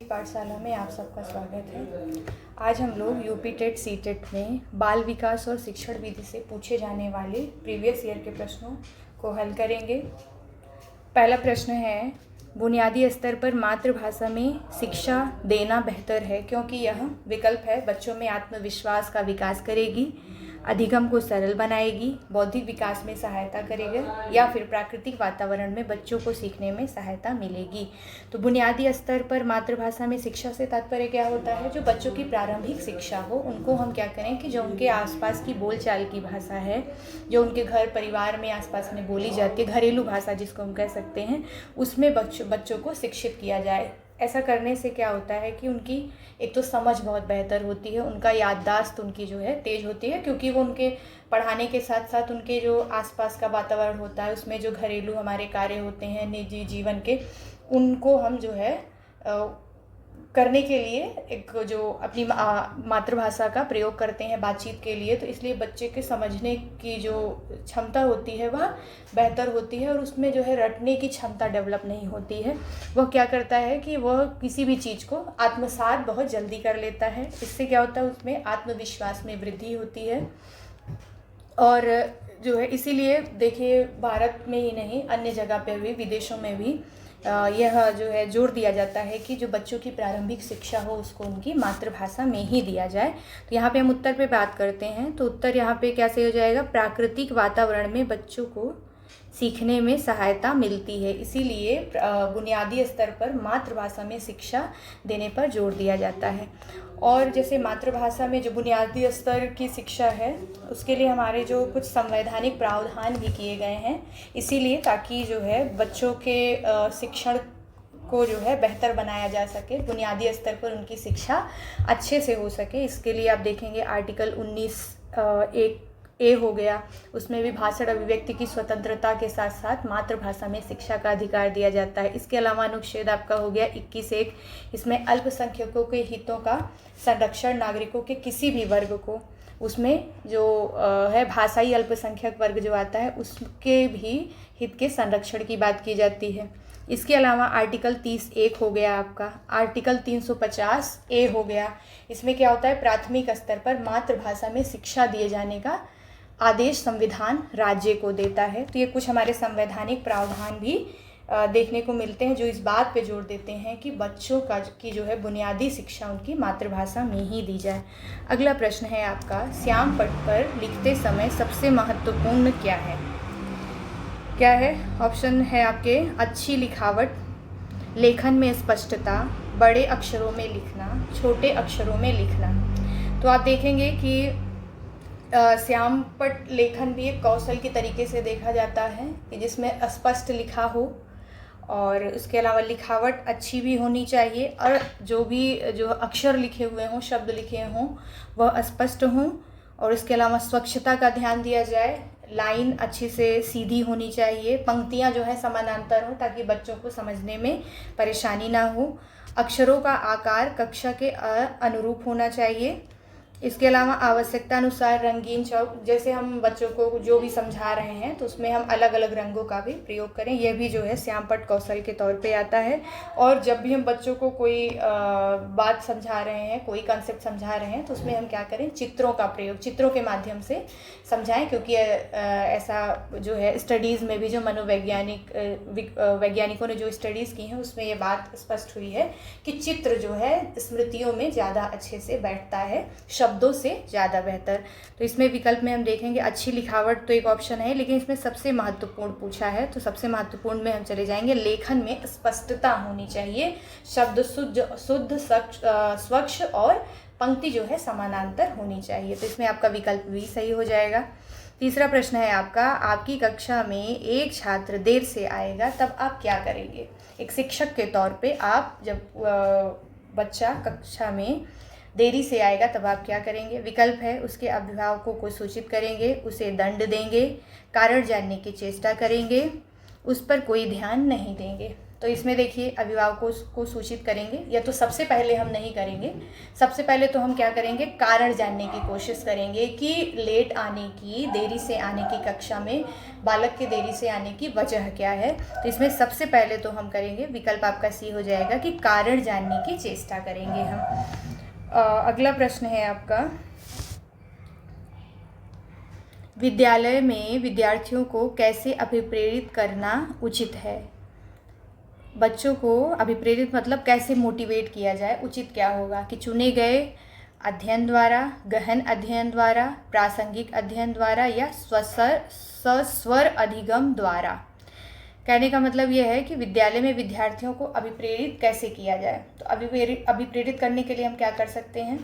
पाठशाला में आप सबका स्वागत है। आज हम लोग यूपी टेट सी टेट में बाल विकास और शिक्षण विधि से पूछे जाने वाले प्रीवियस ईयर के प्रश्नों को हल करेंगे। पहला प्रश्न है, बुनियादी स्तर पर मातृभाषा में शिक्षा देना बेहतर है क्योंकि यह विकल्प है बच्चों में आत्मविश्वास का विकास करेगी, अधिगम को सरल बनाएगी, बौद्धिक विकास में सहायता करेगा या फिर प्राकृतिक वातावरण में बच्चों को सीखने में सहायता मिलेगी। तो बुनियादी स्तर पर मातृभाषा में शिक्षा से तात्पर्य क्या होता है? जो बच्चों की प्रारंभिक शिक्षा हो उनको हम क्या करें कि जो उनके आसपास की बोलचाल की भाषा है, जो उनके घर परिवार में आसपास में बोली जाती है, घरेलू भाषा जिसको हम कह सकते हैं, उसमें बच्चों को शिक्षित किया जाए। ऐसा करने से क्या होता है कि उनकी एक तो समझ बहुत बेहतर होती है, उनका याददाश्त उनकी जो है तेज होती है, क्योंकि वो उनके पढ़ाने के साथ साथ उनके जो आसपास का वातावरण होता है उसमें जो घरेलू हमारे कार्य होते हैं निजी जीवन के, उनको हम जो है करने के लिए एक जो अपनी मातृभाषा का प्रयोग करते हैं बातचीत के लिए, तो इसलिए बच्चे के समझने की जो क्षमता होती है वह बेहतर होती है और उसमें जो है रटने की क्षमता डेवलप नहीं होती है। वह क्या करता है कि वह किसी भी चीज़ को आत्मसात बहुत जल्दी कर लेता है। इससे क्या होता है, उसमें आत्मविश्वास में वृद्धि होती है। और जो है इसीलिए देखिए भारत में ही नहीं अन्य जगह पे भी, विदेशों में भी यह जो है जोर दिया जाता है कि जो बच्चों की प्रारंभिक शिक्षा हो उसको उनकी मातृभाषा में ही दिया जाए। तो यहाँ पे हम उत्तर पे बात करते हैं, तो उत्तर यहाँ पे क्या सही हो जाएगा? प्राकृतिक वातावरण में बच्चों को सीखने में सहायता मिलती है, इसीलिए बुनियादी स्तर पर मातृभाषा में शिक्षा देने पर जोर दिया जाता है। और जैसे मातृभाषा में जो बुनियादी स्तर की शिक्षा है उसके लिए हमारे जो कुछ संवैधानिक प्रावधान भी किए गए हैं, इसीलिए ताकि जो है बच्चों के शिक्षण को जो है बेहतर बनाया जा सके, बुनियादी स्तर पर उनकी शिक्षा अच्छे से हो सके। इसके लिए आप देखेंगे आर्टिकल 19(1)(a) हो गया, उसमें भी भाषण अभिव्यक्ति की स्वतंत्रता के साथ साथ मातृभाषा में शिक्षा का अधिकार दिया जाता है। इसके अलावा अनुच्छेद आपका हो गया 21(1), इसमें अल्पसंख्यकों के हितों का संरक्षण, नागरिकों के किसी भी वर्ग को, उसमें जो है भाषाई अल्पसंख्यक वर्ग जो आता है उसके भी हित के संरक्षण की बात की जाती है। इसके अलावा आर्टिकल 30(1) हो गया आपका, आर्टिकल 350(a) हो गया, इसमें क्या होता है? प्राथमिक स्तर पर मातृभाषा में शिक्षा दिए जाने का आदेश संविधान राज्य को देता है। तो ये कुछ हमारे संवैधानिक प्रावधान भी देखने को मिलते हैं जो इस बात पे जोर देते हैं कि बच्चों की जो है बुनियादी शिक्षा उनकी मातृभाषा में ही दी जाए। अगला प्रश्न है आपका, श्याम पट्ट पर लिखते समय सबसे महत्वपूर्ण क्या है? क्या है? ऑप्शन है आपके, अच्छी लिखावट, लेखन में स्पष्टता, बड़े अक्षरों में लिखना, छोटे अक्षरों में लिखना। तो आप देखेंगे कि श्याम पट्ट लेखन भी एक कौशल के तरीके से देखा जाता है कि जिसमें स्पष्ट लिखा हो और उसके अलावा लिखावट अच्छी भी होनी चाहिए और जो अक्षर लिखे हुए हों, शब्द लिखे हों, वह स्पष्ट हों। और इसके अलावा स्वच्छता का ध्यान दिया जाए, लाइन अच्छी से सीधी होनी चाहिए, पंक्तियां जो है समानांतर हो ताकि बच्चों को समझने में परेशानी ना हो, अक्षरों का आकार कक्षा के अनुरूप होना चाहिए। इसके अलावा आवश्यकता अनुसार रंगीन चौक, जैसे हम बच्चों को जो भी समझा रहे हैं तो उसमें हम अलग अलग रंगों का भी प्रयोग करें, यह भी जो है श्याम पट्ट कौशल के तौर पे आता है। और जब भी हम बच्चों को कोई बात समझा रहे हैं, कोई कॉन्सेप्ट समझा रहे हैं, तो उसमें हम क्या करें? चित्रों का प्रयोग, चित्रों के माध्यम से समझाएं, क्योंकि ऐसा जो है स्टडीज़ में भी जो वैज्ञानिकों ने जो स्टडीज़ की हैं उसमें ये बात स्पष्ट हुई है कि चित्र जो है स्मृतियों में ज़्यादा अच्छे से बैठता है शब्दों से ज़्यादा बेहतर। तो इसमें विकल्प में हम देखेंगे अच्छी लिखावट तो एक ऑप्शन है, लेकिन इसमें सबसे महत्वपूर्ण पूछा है तो सबसे महत्वपूर्ण में हम चले जाएंगे लेखन में स्पष्टता होनी चाहिए, शब्द शुद्ध स्वच्छ और पंक्ति जो है समानांतर होनी चाहिए। तो इसमें आपका विकल्प भी सही हो जाएगा। तीसरा प्रश्न है आपका, आपकी कक्षा में एक छात्र देर से आएगा तब आप क्या करेंगे? एक शिक्षक के तौर पे आप जब बच्चा कक्षा में देरी से आएगा तब आप क्या करेंगे? विकल्प है, उसके अभिभावकों को सूचित करेंगे, उसे दंड देंगे, कारण जानने की चेष्टा करेंगे, उस पर कोई ध्यान नहीं देंगे। तो इसमें देखिए अभिभावकों को सूचित करेंगे, या तो सबसे पहले हम नहीं करेंगे, सबसे पहले तो हम क्या करेंगे, कारण जानने की कोशिश करेंगे कि लेट आने की, देरी से आने की कक्षा में बालक के देरी से आने की वजह क्या है। तो इसमें सबसे पहले तो हम करेंगे, विकल्प आपका सी हो जाएगा कि कारण जानने की चेष्टा करेंगे हम। अगला प्रश्न है आपका, विद्यालय में विद्यार्थियों को कैसे अभिप्रेरित करना उचित है। बच्चों को अभिप्रेरित मतलब कैसे मोटिवेट किया जाए, उचित क्या होगा कि चुने गए अध्ययन द्वारा, गहन अध्ययन द्वारा, प्रासंगिक अध्ययन द्वारा या सस्वर अधिगम द्वारा। कहने का मतलब यह है कि विद्यालय में विद्यार्थियों को अभिप्रेरित कैसे किया जाए। तो अभिप्रेरित करने के लिए हम क्या कर सकते हैं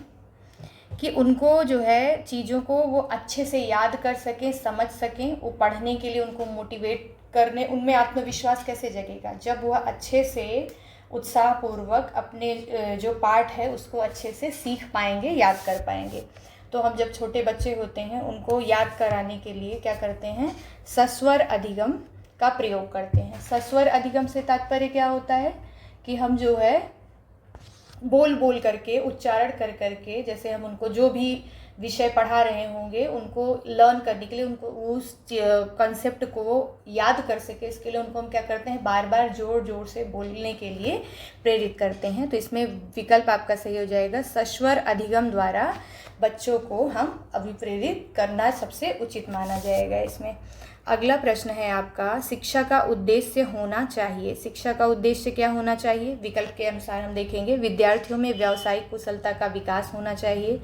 कि उनको जो है चीज़ों को वो अच्छे से याद कर सकें, समझ सकें, वो पढ़ने के लिए उनको मोटिवेट करने, उनमें आत्मविश्वास कैसे जगेगा, जब वह अच्छे से उत्साहपूर्वक अपने जो पाठ है उसको अच्छे से सीख पाएंगे, याद कर पाएंगे। तो हम जब छोटे बच्चे होते हैं उनको याद कराने के लिए क्या करते हैं, सस्वर अधिगम का प्रयोग करते हैं। सस्वर अधिगम से तात्पर्य क्या होता है कि हम जो है बोल बोल करके, उच्चारण कर करके, जैसे हम उनको जो भी विषय पढ़ा रहे होंगे उनको लर्न करने के लिए, उनको उस कंसेप्ट को याद कर सके, इसके लिए उनको हम क्या करते हैं, बार बार जोर जोर से बोलने के लिए प्रेरित करते हैं। तो इसमें विकल्प आपका सही हो जाएगा, सस्वर अधिगम द्वारा बच्चों को हम अभिप्रेरित करना सबसे उचित माना जाएगा इसमें। अगला प्रश्न है आपका, शिक्षा का उद्देश्य होना चाहिए। शिक्षा का उद्देश्य क्या होना चाहिए, विकल्प के अनुसार हम देखेंगे, विद्यार्थियों में व्यावसायिक कुशलता का विकास होना चाहिए,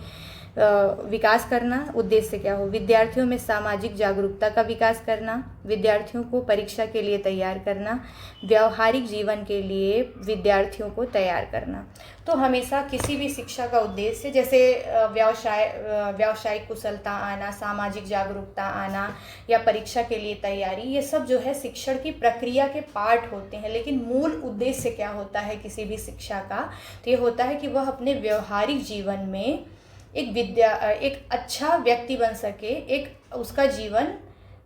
विकास करना। उद्देश्य क्या हो, विद्यार्थियों में सामाजिक जागरूकता का विकास करना, विद्यार्थियों को परीक्षा के लिए तैयार करना, व्यावहारिक जीवन के लिए विद्यार्थियों को तैयार करना। तो हमेशा किसी भी शिक्षा का उद्देश्य, जैसे व्यावसायिक कुशलता आना, सामाजिक जागरूकता आना या परीक्षा के लिए तैयारी, ये सब जो है शिक्षण की प्रक्रिया के पार्ट होते हैं। लेकिन मूल उद्देश्य क्या होता है किसी भी शिक्षा का, तो ये होता है कि वह अपने व्यवहारिक जीवन में एक अच्छा व्यक्ति बन सके, एक उसका जीवन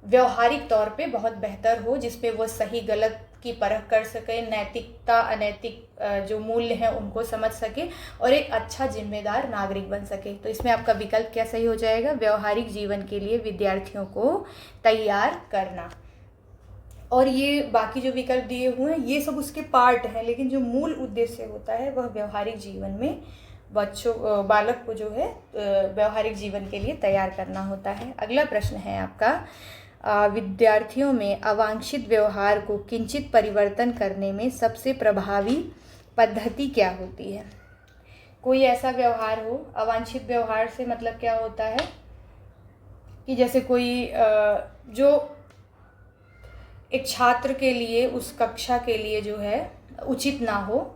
व्यवहारिक तौर पे बहुत बेहतर हो, जिसपे वो सही गलत की परख कर सके, नैतिकता अनैतिक जो मूल्य हैं उनको समझ सके और एक अच्छा जिम्मेदार नागरिक बन सके। तो इसमें आपका विकल्प क्या सही हो जाएगा, व्यवहारिक जीवन के लिए विद्यार्थियों को तैयार करना। और ये बाकी जो विकल्प दिए हुए हैं ये सब उसके पार्ट हैं, लेकिन जो मूल उद्देश्य होता है वह व्यवहारिक जीवन में बालक को जो है व्यवहारिक जीवन के लिए तैयार करना होता है। अगला प्रश्न है आपका, विद्यार्थियों में अवांछित व्यवहार को किंचित परिवर्तन करने में सबसे प्रभावी पद्धति क्या होती है। कोई ऐसा व्यवहार हो, अवांछित व्यवहार से मतलब क्या होता है कि जैसे कोई जो एक छात्र के लिए, उस कक्षा के लिए जो है उचित ना हो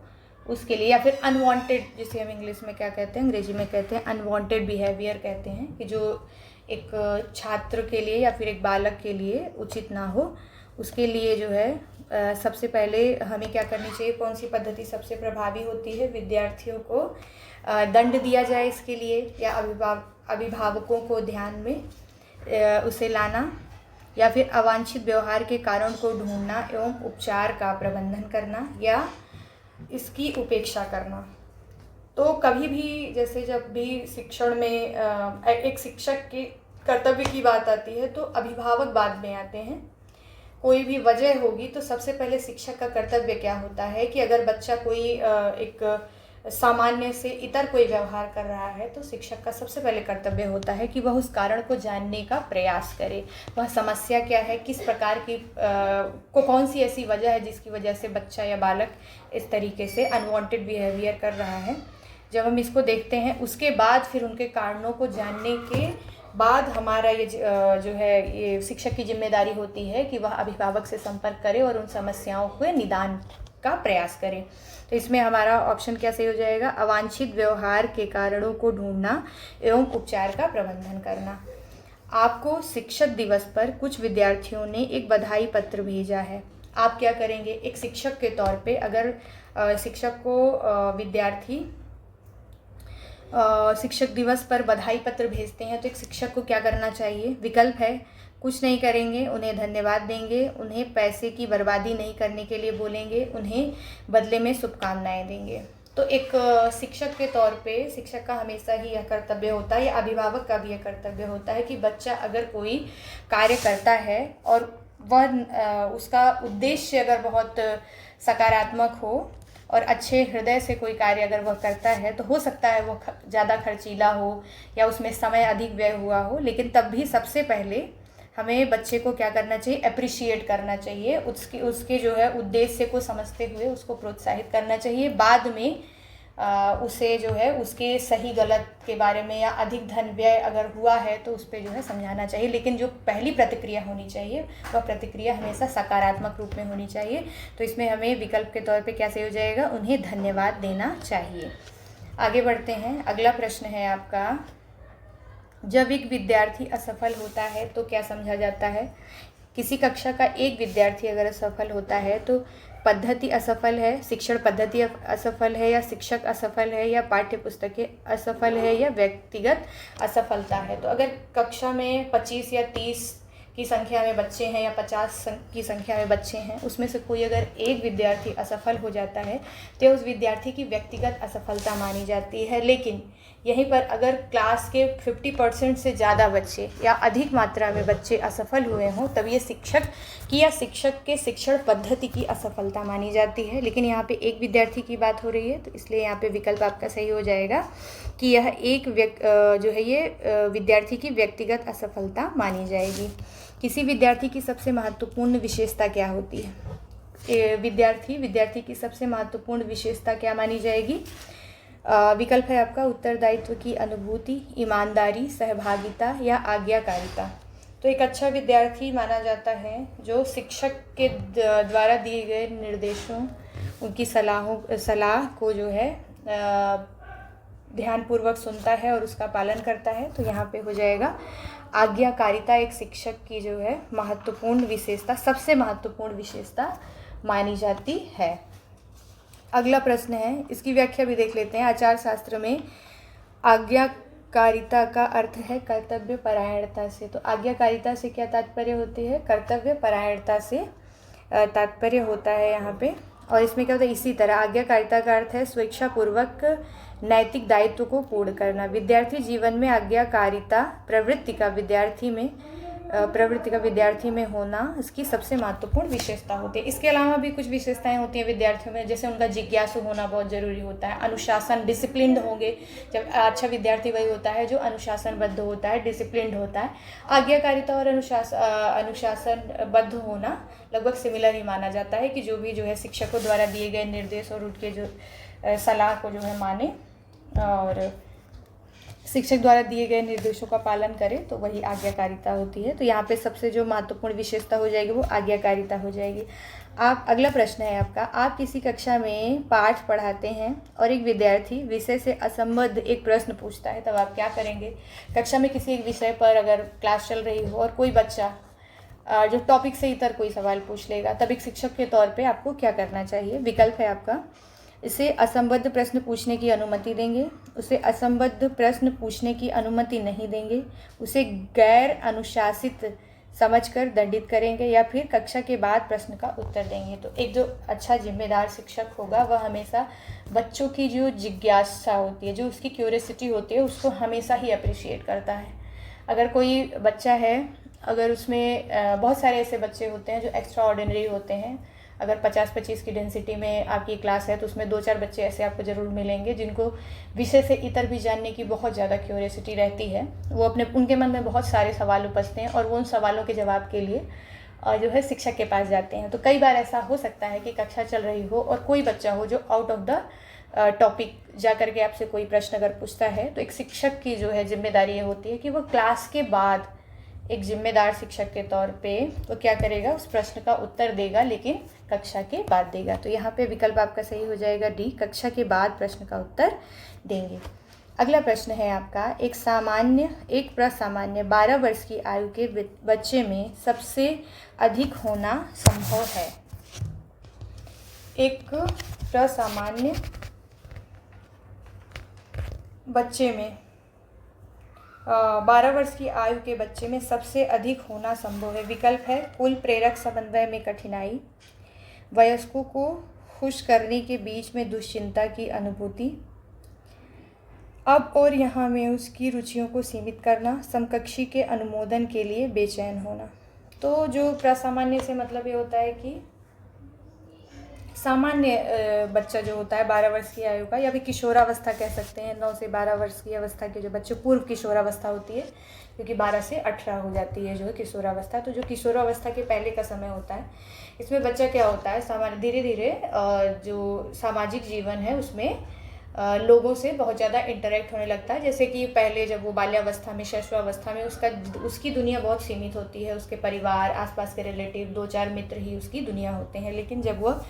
उसके लिए, या फिर अनवांटेड, जिसे हम इंग्लिश में क्या कहते हैं, अंग्रेजी में कहते हैं अनवांटेड बिहेवियर कहते हैं, कि जो एक छात्र के लिए या फिर एक बालक के लिए उचित ना हो, उसके लिए जो है सबसे पहले हमें क्या करनी चाहिए, कौन सी पद्धति सबसे प्रभावी होती है, विद्यार्थियों को दंड दिया जाए इसके लिए, या अभिभावकों को ध्यान में उसे लाना, या फिर अवांछित व्यवहार के कारण को ढूंढना एवं उपचार का प्रबंधन करना, या इसकी उपेक्षा करना। तो कभी भी जैसे जब भी शिक्षण में एक शिक्षक के कर्तव्य की बात आती है तो अभिभावक बाद में आते हैं। कोई भी वजह होगी तो सबसे पहले शिक्षक का कर्तव्य क्या होता है कि अगर बच्चा कोई एक सामान्य से इतर कोई व्यवहार कर रहा है तो शिक्षक का सबसे पहले कर्तव्य होता है कि वह उस कारण को जानने का प्रयास करे, वह समस्या क्या है, किस प्रकार की कौन सी ऐसी वजह है जिसकी वजह से बच्चा या बालक इस तरीके से अनवांटेड बिहेवियर कर रहा है। जब हम इसको देखते हैं उसके बाद फिर उनके कारणों को जानने के बाद हमारा ये जो है ये शिक्षक की जिम्मेदारी होती है कि वह अभिभावक से संपर्क करे और उन समस्याओं के निदान का प्रयास करें। तो इसमें हमारा ऑप्शन क्या सही हो जाएगा, अवांछित व्यवहार के कारणों को ढूंढना एवं उपचार का प्रबंधन करना। आपको शिक्षक दिवस पर कुछ विद्यार्थियों ने एक बधाई पत्र भेजा है, आप क्या करेंगे। एक शिक्षक के तौर पे अगर शिक्षक को विद्यार्थी शिक्षक दिवस पर बधाई पत्र भेजते हैं तो एक शिक्षक को क्या करना चाहिए। विकल्प है कुछ नहीं करेंगे, उन्हें धन्यवाद देंगे, उन्हें पैसे की बर्बादी नहीं करने के लिए बोलेंगे, उन्हें बदले में शुभकामनाएं देंगे। तो एक शिक्षक के तौर पे शिक्षक का हमेशा ही यह कर्तव्य होता है, या अभिभावक का भी यह कर्तव्य होता है कि बच्चा अगर कोई कार्य करता है और वह उसका उद्देश्य अगर बहुत सकारात्मक हो और अच्छे हृदय से कोई कार्य अगर वह करता है, तो हो सकता है वह ज़्यादा खर्चीला हो या उसमें समय अधिक व्यय हुआ हो, लेकिन तब भी सबसे पहले हमें बच्चे को क्या करना चाहिए, अप्रिशिएट करना चाहिए, उसके जो है उद्देश्य को समझते हुए उसको प्रोत्साहित करना चाहिए। बाद में उसे जो है उसके सही गलत के बारे में या अधिक धन व्यय अगर हुआ है तो उस पर जो है समझाना चाहिए, लेकिन जो पहली प्रतिक्रिया होनी चाहिए वह प्रतिक्रिया हमेशा सकारात्मक रूप में होनी चाहिए। तो इसमें हमें विकल्प के तौर पे क्या सही हो जाएगा, उन्हें धन्यवाद देना चाहिए। आगे बढ़ते हैं। अगला प्रश्न है आपका, जब एक विद्यार्थी असफल होता है तो क्या समझा जाता है। किसी कक्षा का एक विद्यार्थी अगर असफल होता है तो पद्धति असफल है, शिक्षण पद्धति असफल है, या शिक्षक असफल है, या पाठ्य पुस्तकें असफल है, या व्यक्तिगत असफलता है। तो अगर कक्षा में 25 या 30 की संख्या में बच्चे हैं या 50 की संख्या में बच्चे हैं, उसमें से कोई अगर एक विद्यार्थी असफल हो जाता है तो उस विद्यार्थी की व्यक्तिगत असफलता मानी जाती है। लेकिन यहीं पर अगर क्लास के 50% से ज़्यादा बच्चे या अधिक मात्रा में बच्चे असफल हुए हों, तब ये शिक्षक की या शिक्षक के शिक्षण पद्धति की असफलता मानी जाती है। लेकिन यहाँ पे एक विद्यार्थी की बात हो रही है, तो इसलिए यहाँ पे विकल्प आपका सही हो जाएगा कि यह एक जो है ये विद्यार्थी की व्यक्तिगत असफलता मानी जाएगी। किसी विद्यार्थी की सबसे महत्वपूर्ण विशेषता क्या होती है। विद्यार्थी की सबसे महत्वपूर्ण विशेषता क्या मानी जाएगी। विकल्प है आपका उत्तरदायित्व की अनुभूति, ईमानदारी, सहभागिता या आज्ञाकारिता। तो एक अच्छा विद्यार्थी माना जाता है जो शिक्षक के द्वारा दिए गए निर्देशों, उनकी सलाह को जो है ध्यानपूर्वक सुनता है और उसका पालन करता है। तो यहाँ पे हो जाएगा आज्ञाकारिता एक शिक्षक की जो है महत्वपूर्ण विशेषता, सबसे महत्वपूर्ण विशेषता मानी जाती है। अगला प्रश्न है, इसकी व्याख्या भी देख लेते हैं। आचार शास्त्र में आज्ञाकारिता का अर्थ है कर्तव्य परायणता से। तो आज्ञाकारिता से क्या तात्पर्य होती है, कर्तव्य परायणता से तात्पर्य होता है यहाँ पे। और इसमें क्या होता है, इसी तरह आज्ञाकारिता का अर्थ है स्वेच्छापूर्वक नैतिक दायित्व को पूर्ण करना। विद्यार्थी जीवन में आज्ञाकारिता प्रवृत्ति का विद्यार्थी में होना इसकी सबसे महत्वपूर्ण विशेषता होती है। इसके अलावा भी कुछ विशेषताएं होती हैं विद्यार्थियों में, जैसे उनका जिज्ञासु होना बहुत ज़रूरी होता है, अनुशासन, डिसिप्लिन्ड होंगे। जब अच्छा विद्यार्थी वही होता है जो अनुशासनबद्ध होता है, डिसिप्लिन्ड होता है। आज्ञाकारिता और अनुशासनबद्ध होना लगभग सिमिलर ही माना जाता है कि जो है शिक्षकों द्वारा दिए गए निर्देश और उनके जो सलाह को जो है माने और शिक्षक द्वारा दिए गए निर्देशों का पालन करें, तो वही आज्ञाकारिता होती है। तो यहाँ पे सबसे जो महत्वपूर्ण विशेषता हो जाएगी वो आज्ञाकारिता हो जाएगी। अगला प्रश्न है आपका, आप किसी कक्षा में पाठ पढ़ाते हैं और एक विद्यार्थी विषय से असंबद्ध एक प्रश्न पूछता है, तब आप क्या करेंगे। कक्षा में किसी एक विषय पर अगर क्लास चल रही हो और कोई बच्चा जो टॉपिक से इतर कोई सवाल पूछ लेगा, तब एक शिक्षक के तौर पे आपको क्या करना चाहिए। विकल्प है आपका, इसे असंबद्ध प्रश्न पूछने की अनुमति देंगे, उसे असंबद्ध प्रश्न पूछने की अनुमति नहीं देंगे, उसे गैर अनुशासित समझकर दंडित करेंगे, या फिर कक्षा के बाद प्रश्न का उत्तर देंगे। तो एक जो अच्छा जिम्मेदार शिक्षक होगा वह हमेशा बच्चों की जो जिज्ञासा होती है, जो उसकी क्यूरियोसिटी होती है, उसको हमेशा ही अप्रिशिएट करता है। अगर कोई बच्चा है, अगर उसमें बहुत सारे ऐसे बच्चे होते हैं जो एक्स्ट्रा ऑर्डिनरी होते हैं, अगर 50-25 की डेंसिटी में आपकी क्लास है तो उसमें 2-4 बच्चे ऐसे आपको ज़रूर मिलेंगे जिनको विषय से इतर भी जानने की बहुत ज़्यादा क्यूरियोसिटी रहती है। वो उनके मन में बहुत सारे सवाल उपजते हैं और वो उन सवालों के जवाब के लिए जो है शिक्षक के पास जाते हैं। तो कई बार ऐसा हो सकता है कि कक्षा चल रही हो और कोई बच्चा हो जो आउट ऑफ द टॉपिक जा करके आपसे कोई प्रश्न अगर पूछता है, तो एक शिक्षक की जो है जिम्मेदारी ये होती है कि वो क्लास के बाद एक जिम्मेदार शिक्षक के तौर पे वो क्या करेगा, उस प्रश्न का उत्तर देगा, लेकिन कक्षा के बाद देगा। तो यहाँ पे विकल्प आपका सही हो जाएगा डी, कक्षा के बाद प्रश्न का उत्तर देंगे। अगला प्रश्न है आपका, एक प्रसामान्य 12 वर्ष की आयु के बच्चे में सबसे अधिक होना संभव है। एक प्रसामान्य बच्चे में 12 वर्ष की आयु के बच्चे में सबसे अधिक होना संभव है। विकल्प है कुल प्रेरक समन्वय में कठिनाई, वयस्कों को खुश करने के बीच में दुश्चिंता की अनुभूति, अब और यहाँ में उसकी रुचियों को सीमित करना, समकक्षी के अनुमोदन के लिए बेचैन होना। तो जो प्रसामान्य से मतलब ये होता है कि सामान्य बच्चा जो होता है 12 वर्ष की आयु का, या फिर किशोरावस्था कह सकते हैं, 9 से 12 वर्ष की अवस्था के जो बच्चे, पूर्व किशोरावस्था होती है, क्योंकि 12 से 18 हो जाती है जो है किशोरावस्था। तो जो किशोरावस्था के पहले का समय होता है, इसमें बच्चा क्या होता है, सामान्य धीरे धीरे जो सामाजिक जीवन है उसमें लोगों से बहुत ज़्यादा इंटरेक्ट होने लगता है। जैसे कि पहले जब वो बाल्यावस्था में, शैशवावस्था में उसकी दुनिया बहुत सीमित होती है, उसके परिवार, आसपास के रिलेटिव, 2-4 मित्र ही उसकी दुनिया होते हैं। लेकिन जब वह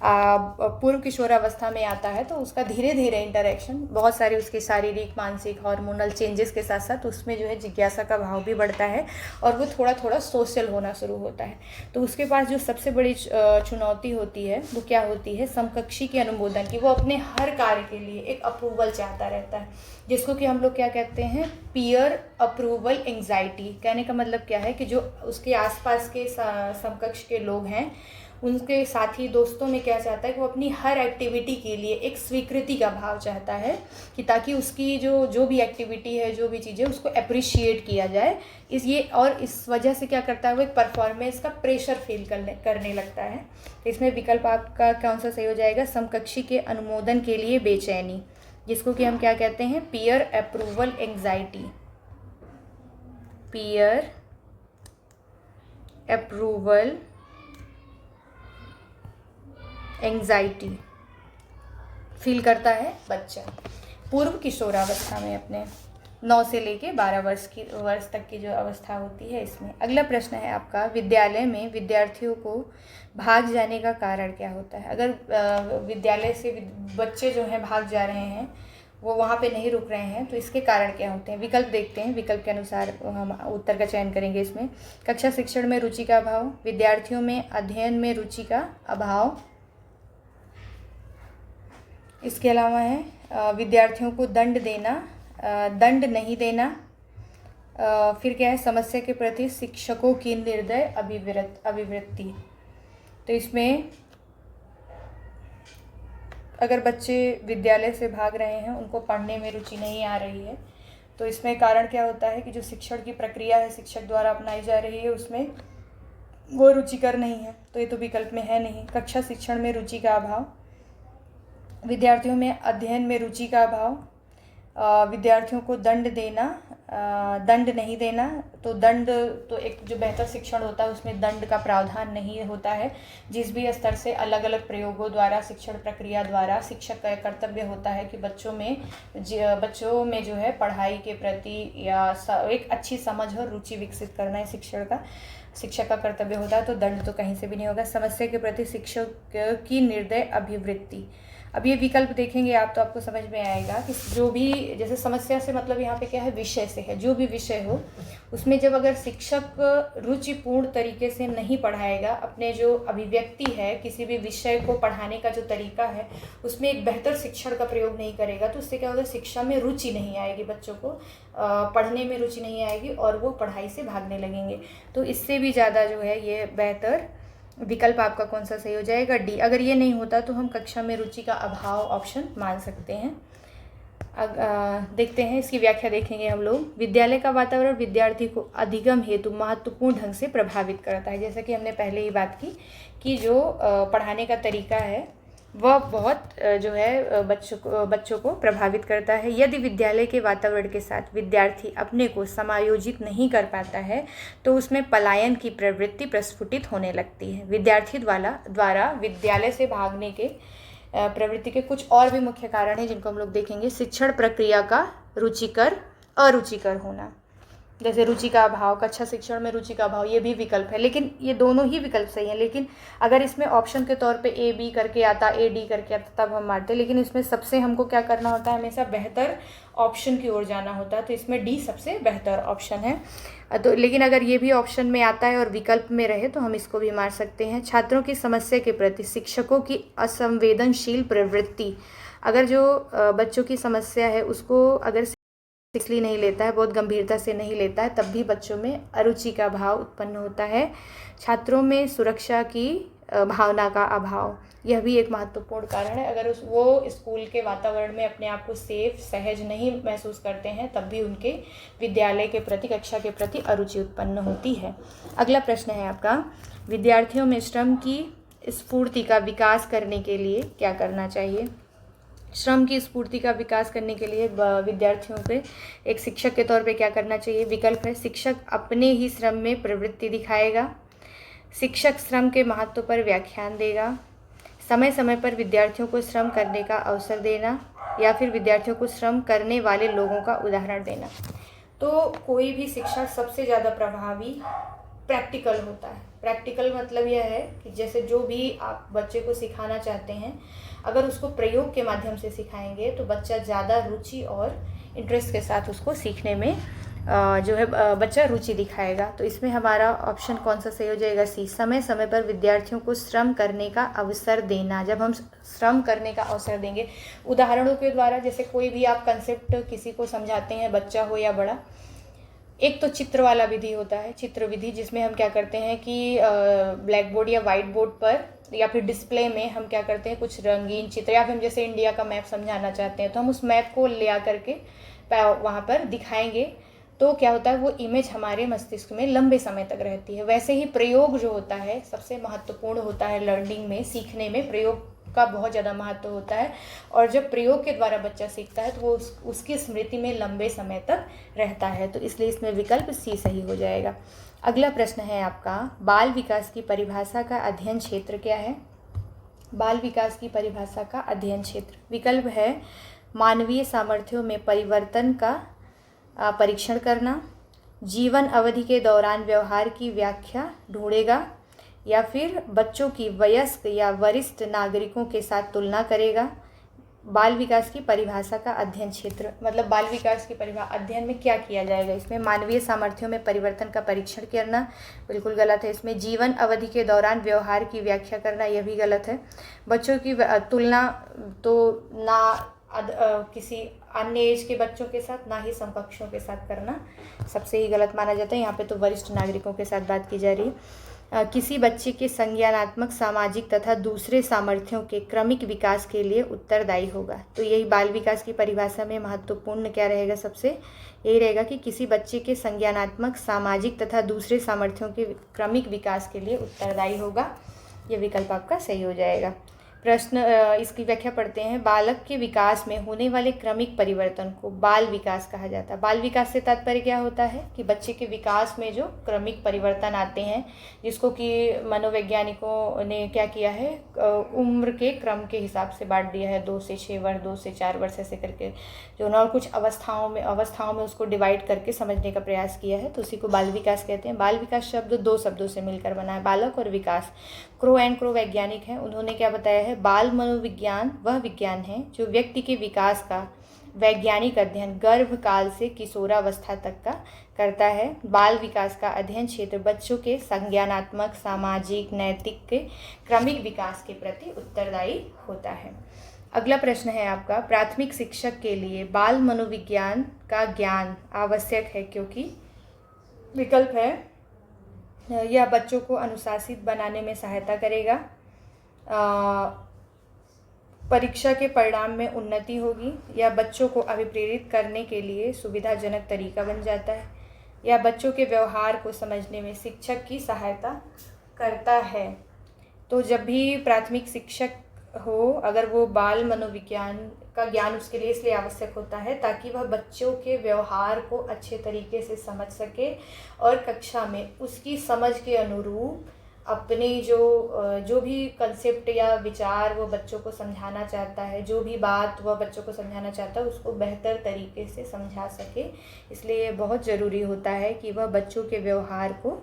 पूर्व किशोरावस्था में आता है तो उसका धीरे धीरे इंटरेक्शन, बहुत सारी उसकी शारीरिक, मानसिक, हार्मोनल चेंजेस के साथ साथ उसमें जो है जिज्ञासा का भाव भी बढ़ता है और वो थोड़ा थोड़ा सोशल होना शुरू होता है। तो उसके पास जो सबसे बड़ी चुनौती होती है वो क्या होती है, समकक्षी के अनुमोदन की। वो अपने हर कार्य के लिए एक अप्रूवल चाहता रहता है, जिसको कि हम लोग क्या कहते हैं, पीयर अप्रूवल एंग्जाइटी। कहने का मतलब क्या है कि जो उसके आसपास के समकक्ष के लोग हैं, उनके साथी दोस्तों में क्या चाहता है कि वो अपनी हर एक्टिविटी के लिए एक स्वीकृति का भाव चाहता है, कि ताकि उसकी जो भी एक्टिविटी है, जो भी चीज़ें, उसको अप्रिशिएट किया जाए। इस वजह से क्या करता है, वो एक परफॉर्मेंस का प्रेशर फील करने लगता है। तो इसमें विकल्प आपका कौन सा सही हो जाएगा, समकक्षी के अनुमोदन के लिए बेचैनी, जिसको कि हम क्या कहते हैं, peer approval anxiety. Peer approval anxiety feel करता है बच्चा पूर्व किशोरावस्था में, अपने 9 से लेके 12 वर्ष तक की जो अवस्था होती है इसमें। अगला प्रश्न है आपका, विद्यालय में विद्यार्थियों को भाग जाने का कारण क्या होता है। अगर विद्यालय से बच्चे जो हैं भाग जा रहे हैं, वो वहाँ पे नहीं रुक रहे हैं, तो इसके कारण क्या होते हैं। विकल्प देखते हैं, विकल्प के अनुसार हम उत्तर का चयन करेंगे। इसमें कक्षा शिक्षण में रुचि का अभाव, विद्यार्थियों में अध्ययन में रुचि का अभाव, इसके अलावा है विद्यार्थियों को दंड नहीं देना, फिर क्या है, समस्या के प्रति शिक्षकों की निर्दय अभिवृत्ति। तो इसमें अगर बच्चे विद्यालय से भाग रहे हैं, उनको पढ़ने में रुचि नहीं आ रही है, तो इसमें कारण क्या होता है कि जो शिक्षण की प्रक्रिया है, शिक्षक द्वारा अपनाई जा रही है, उसमें वो रुचिकर नहीं है। तो ये तो विकल्प में है नहीं। कक्षा शिक्षण में रुचि का अभाव, विद्यार्थियों में अध्ययन में रुचि का अभाव, विद्यार्थियों को दंड नहीं देना। तो दंड तो एक जो बेहतर शिक्षण होता है उसमें दंड का प्रावधान नहीं होता है। जिस भी स्तर से अलग अलग प्रयोगों द्वारा, शिक्षण प्रक्रिया द्वारा शिक्षक का कर्तव्य होता है कि बच्चों में जो है पढ़ाई के प्रति या एक अच्छी समझ और रुचि विकसित करना है शिक्षक का कर्तव्य होता है। तो दंड तो कहीं से भी नहीं होगा। समस्या के प्रति शिक्षक की निर्दय अभिवृत्ति। अब ये विकल्प देखेंगे आप तो आपको समझ में आएगा कि जो भी, जैसे समस्या से मतलब यहाँ पे क्या है, विषय से है। जो भी विषय हो उसमें जब अगर शिक्षक रुचिपूर्ण तरीके से नहीं पढ़ाएगा, अपने जो अभिव्यक्ति है, किसी भी विषय को पढ़ाने का जो तरीका है, उसमें एक बेहतर शिक्षण का प्रयोग नहीं करेगा, तो उससे क्या होगा, शिक्षा में रुचि नहीं आएगी, बच्चों को पढ़ने में रुचि नहीं आएगी और वो पढ़ाई से भागने लगेंगे। तो इससे भी ज़्यादा जो है ये बेहतर विकल्प आपका कौन सा सही हो जाएगा, डी। अगर ये नहीं होता तो हम कक्षा में रुचि का अभाव ऑप्शन मान सकते हैं। देखते हैं इसकी व्याख्या देखेंगे हम लोग। विद्यालय का वातावरण विद्यार्थी को अधिगम हेतु महत्वपूर्ण ढंग से प्रभावित करता है। जैसा कि हमने पहले ही बात की कि जो पढ़ाने का तरीका है वह बहुत जो है बच्चों को प्रभावित करता है। यदि विद्यालय के वातावरण के साथ विद्यार्थी अपने को समायोजित नहीं कर पाता है तो उसमें पलायन की प्रवृत्ति प्रस्फुटित होने लगती है। विद्यार्थी द्वारा विद्यालय से भागने के प्रवृत्ति के कुछ और भी मुख्य कारण हैं जिनको हम लोग देखेंगे। शिक्षण प्रक्रिया का रुचिकर अरुचिकर होना, जैसे रुचि का अभाव, कक्षा शिक्षण में रुचि का अभाव, ये भी विकल्प है। लेकिन ये दोनों ही विकल्प सही हैं। लेकिन अगर इसमें ऑप्शन के तौर पे ए बी करके आता, ए डी करके आता, तब हम मारते। लेकिन इसमें सबसे हमको क्या करना होता है, हमेशा बेहतर ऑप्शन की ओर जाना होता है। तो इसमें डी सबसे बेहतर ऑप्शन है। तो लेकिन अगर ये भी ऑप्शन में आता है और विकल्प में रहे तो हम इसको भी मार सकते हैं। छात्रों की समस्या के प्रति शिक्षकों की असंवेदनशील प्रवृत्ति। अगर जो बच्चों की समस्या है उसको अगर सीरियसली नहीं लेता है, बहुत गंभीरता से नहीं लेता है, तब भी बच्चों में अरुचि का भाव उत्पन्न होता है। छात्रों में सुरक्षा की भावना का अभाव, यह भी एक महत्वपूर्ण कारण है। अगर वो स्कूल के वातावरण में अपने आप को सेफ, सहज नहीं महसूस करते हैं, तब भी उनके विद्यालय के प्रति, कक्षा के प्रति अरुचि उत्पन्न होती है। अगला प्रश्न है आपका, विद्यार्थियों में श्रम की स्फूर्ति का विकास करने के लिए क्या करना चाहिए? श्रम की स्फूर्ति का विकास करने के लिए विद्यार्थियों पे एक शिक्षक के तौर पे क्या करना चाहिए? विकल्प है, शिक्षक अपने ही श्रम में प्रवृत्ति दिखाएगा, शिक्षक श्रम के महत्व पर व्याख्यान देगा, समय समय पर विद्यार्थियों को श्रम करने का अवसर देना, या फिर विद्यार्थियों को श्रम करने वाले लोगों का उदाहरण देना। तो कोई भी शिक्षा सबसे ज़्यादा प्रभावी प्रैक्टिकल होता है। प्रैक्टिकल मतलब यह है कि जैसे जो भी आप बच्चे को सिखाना चाहते हैं, अगर उसको प्रयोग के माध्यम से सिखाएंगे तो बच्चा ज़्यादा रुचि और इंटरेस्ट के साथ उसको सीखने में जो है बच्चा रुचि दिखाएगा। तो इसमें हमारा ऑप्शन कौन सा सही हो जाएगा? सी, समय समय पर विद्यार्थियों को श्रम करने का अवसर देना। जब हम श्रम करने का अवसर देंगे, उदाहरणों के द्वारा, जैसे कोई भी आप कंसेप्ट किसी को समझाते हैं, बच्चा हो या बड़ा, एक तो चित्र वाला विधि होता है, चित्र विधि, जिसमें हम क्या करते हैं कि ब्लैक बोर्ड या वाइट बोर्ड पर या फिर डिस्प्ले में हम क्या करते हैं, कुछ रंगीन चित्र, या फिर हम जैसे इंडिया का मैप समझाना चाहते हैं तो हम उस मैप को ले आ करके वहाँ पर दिखाएंगे, तो क्या होता है, वो इमेज हमारे मस्तिष्क में लंबे समय तक रहती है। वैसे ही प्रयोग जो होता है सबसे महत्वपूर्ण होता है लर्निंग में, सीखने में प्रयोग का बहुत ज़्यादा महत्व होता है, और जब प्रयोग के द्वारा बच्चा सीखता है तो वो उसकी स्मृति में लंबे समय तक रहता है। तो इसलिए इसमें विकल्प सी सही हो जाएगा। अगला प्रश्न है आपका, बाल विकास की परिभाषा का अध्ययन क्षेत्र क्या है? बाल विकास की परिभाषा का अध्ययन क्षेत्र, विकल्प है, मानवीय सामर्थ्यों में परिवर्तन का परीक्षण करना, जीवन अवधि के दौरान व्यवहार की व्याख्या ढूंढेगा, या फिर बच्चों की वयस्क या वरिष्ठ नागरिकों के साथ तुलना करेगा। बाल विकास की परिभाषा का अध्ययन क्षेत्र मतलब बाल विकास की अध्ययन में क्या किया जाएगा? इसमें मानवीय सामर्थ्यों में परिवर्तन का परीक्षण करना बिल्कुल गलत है। इसमें जीवन अवधि के दौरान व्यवहार की व्याख्या करना, यह भी गलत है। बच्चों की तुलना तो ना किसी अन्य एज के बच्चों के साथ, ना ही समकक्षों के साथ करना सबसे ही गलत माना जाता है। यहाँ पे तो वरिष्ठ नागरिकों के साथ बात की जा रही है। किसी बच्चे के संज्ञानात्मक, सामाजिक तथा दूसरे सामर्थ्यों के क्रमिक विकास के लिए उत्तरदायी होगा। तो यही बाल विकास की परिभाषा में महत्वपूर्ण क्या रहेगा? सबसे यही रहेगा कि किसी बच्चे के संज्ञानात्मक, सामाजिक तथा दूसरे सामर्थ्यों के क्रमिक विकास के लिए उत्तरदायी होगा। यह विकल्प आपका सही हो जाएगा। प्रश्न इसकी व्याख्या पढ़ते हैं। बालक के विकास में होने वाले क्रमिक परिवर्तन को बाल विकास कहा जाता है। बाल विकास से तात्पर्य क्या होता है कि बच्चे के विकास में जो क्रमिक परिवर्तन आते हैं, जिसको कि मनोवैज्ञानिकों ने क्या किया है, उम्र के क्रम के हिसाब से बांट दिया है, 2 से 6 वर्ष, 2 से 4 वर्ष ऐसे करके जो ना, और कुछ अवस्थाओं में उसको डिवाइड करके समझने का प्रयास किया है, तो उसी को बाल विकास कहते हैं। बाल विकास शब्द 2 शब्दों से मिलकर बना है, बालक और विकास। क्रो एंड क्रो वैज्ञानिक हैं, उन्होंने क्या बताया है, बाल मनोविज्ञान वह विज्ञान है जो व्यक्ति के विकास का वैज्ञानिक अध्ययन गर्भ काल से किशोरावस्था तक का करता है। बाल विकास का अध्ययन क्षेत्र बच्चों के संज्ञानात्मक, सामाजिक, नैतिक के क्रमिक विकास के प्रति उत्तरदायी होता है। अगला प्रश्न है आपका, प्राथमिक शिक्षक के लिए बाल मनोविज्ञान का ज्ञान आवश्यक है क्योंकि? विकल्प है, यह बच्चों को अनुशासित बनाने में सहायता करेगा, परीक्षा के परिणाम में उन्नति होगी, या बच्चों को अभिप्रेरित करने के लिए सुविधाजनक तरीका बन जाता है, या बच्चों के व्यवहार को समझने में शिक्षक की सहायता करता है। तो जब भी प्राथमिक शिक्षक हो, अगर वो बाल मनोविज्ञान का ज्ञान उसके लिए इसलिए आवश्यक होता है ताकि वह बच्चों के व्यवहार को अच्छे तरीके से समझ सके और कक्षा में उसकी समझ के अनुरूप अपने जो भी कंसेप्ट या विचार वो बच्चों को समझाना चाहता है, जो भी बात वह बच्चों को समझाना चाहता है, उसको बेहतर तरीके से समझा सके। इसलिए बहुत ज़रूरी होता है कि वह बच्चों के व्यवहार को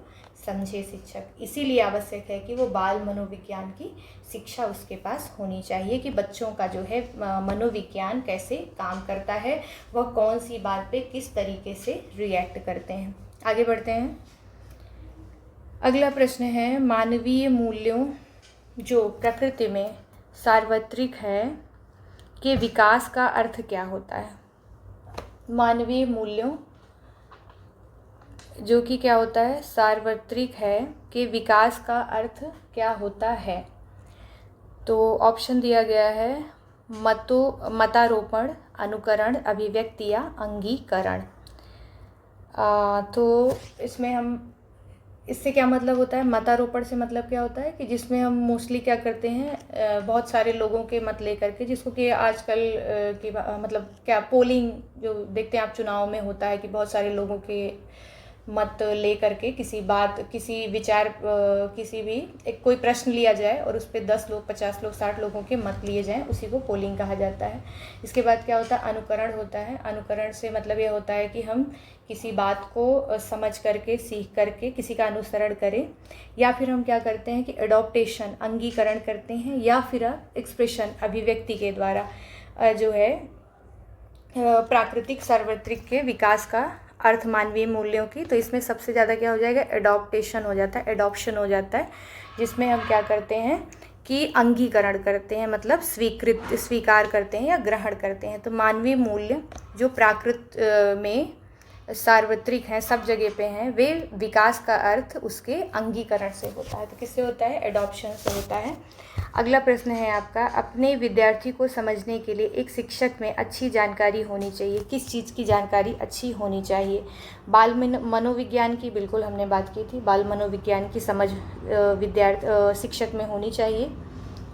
समझे शिक्षक। इसीलिए आवश्यक है कि वो बाल मनोविज्ञान की शिक्षा उसके पास होनी चाहिए कि बच्चों का जो है मनोविज्ञान कैसे काम करता है, वह कौन सी बात पे किस तरीके से रिएक्ट करते हैं। आगे बढ़ते हैं। अगला प्रश्न है, मानवीय मूल्यों जो प्रकृति में सार्वत्रिक है के विकास का अर्थ क्या होता है? मानवीय मूल्यों जो कि क्या होता है, सार्वत्रिक है, के विकास का अर्थ क्या होता है। तो ऑप्शन दिया गया है मतारोपण, अनुकरण, अभिव्यक्ति या अंगीकरण। तो इसमें हम, इससे क्या मतलब होता है, मतारोपण से मतलब क्या होता है कि जिसमें हम मोस्टली क्या करते हैं, बहुत सारे लोगों के मत लेकर के, जिसको कि आजकल की मतलब क्या पोलिंग जो देखते हैं आप चुनाव में होता है कि बहुत सारे लोगों के मत ले करके किसी बात, किसी विचार, किसी भी एक कोई प्रश्न लिया जाए और उस पर 10 लोग, 50 लोग, 60 लोगों के मत लिए जाएं, उसी को पोलिंग कहा जाता है। इसके बाद क्या होता है, अनुकरण होता है। अनुकरण से मतलब ये होता है कि हम किसी बात को समझ करके, सीख करके किसी का अनुसरण करें, या फिर हम क्या करते हैं कि एडॉप्टेशन, अंगीकरण करते हैं, या फिर एक्सप्रेशन, अभिव्यक्ति के द्वारा जो है प्राकृतिक सार्वत्रिक के विकास का अर्थ मानवीय मूल्यों की। तो इसमें सबसे ज़्यादा क्या हो जाएगा, एडॉप्टेशन हो जाता है, एडॉप्शन हो जाता है, जिसमें हम क्या करते हैं कि अंगीकरण करते हैं, मतलब स्वीकार करते हैं या ग्रहण करते हैं। तो मानवीय मूल्य जो प्राकृत में सार्वत्रिक हैं, सब जगह पे हैं, वे विकास का अर्थ उसके अंगीकरण से होता है। तो किससे होता है, एडॉप्शन से होता है। अगला प्रश्न है आपका, अपने विद्यार्थी को समझने के लिए एक शिक्षक में अच्छी जानकारी होनी चाहिए। किस चीज़ की जानकारी अच्छी होनी चाहिए? बाल मनोविज्ञान की बिल्कुल हमने बात की थी, बाल मनोविज्ञान की समझ शिक्षक में होनी चाहिए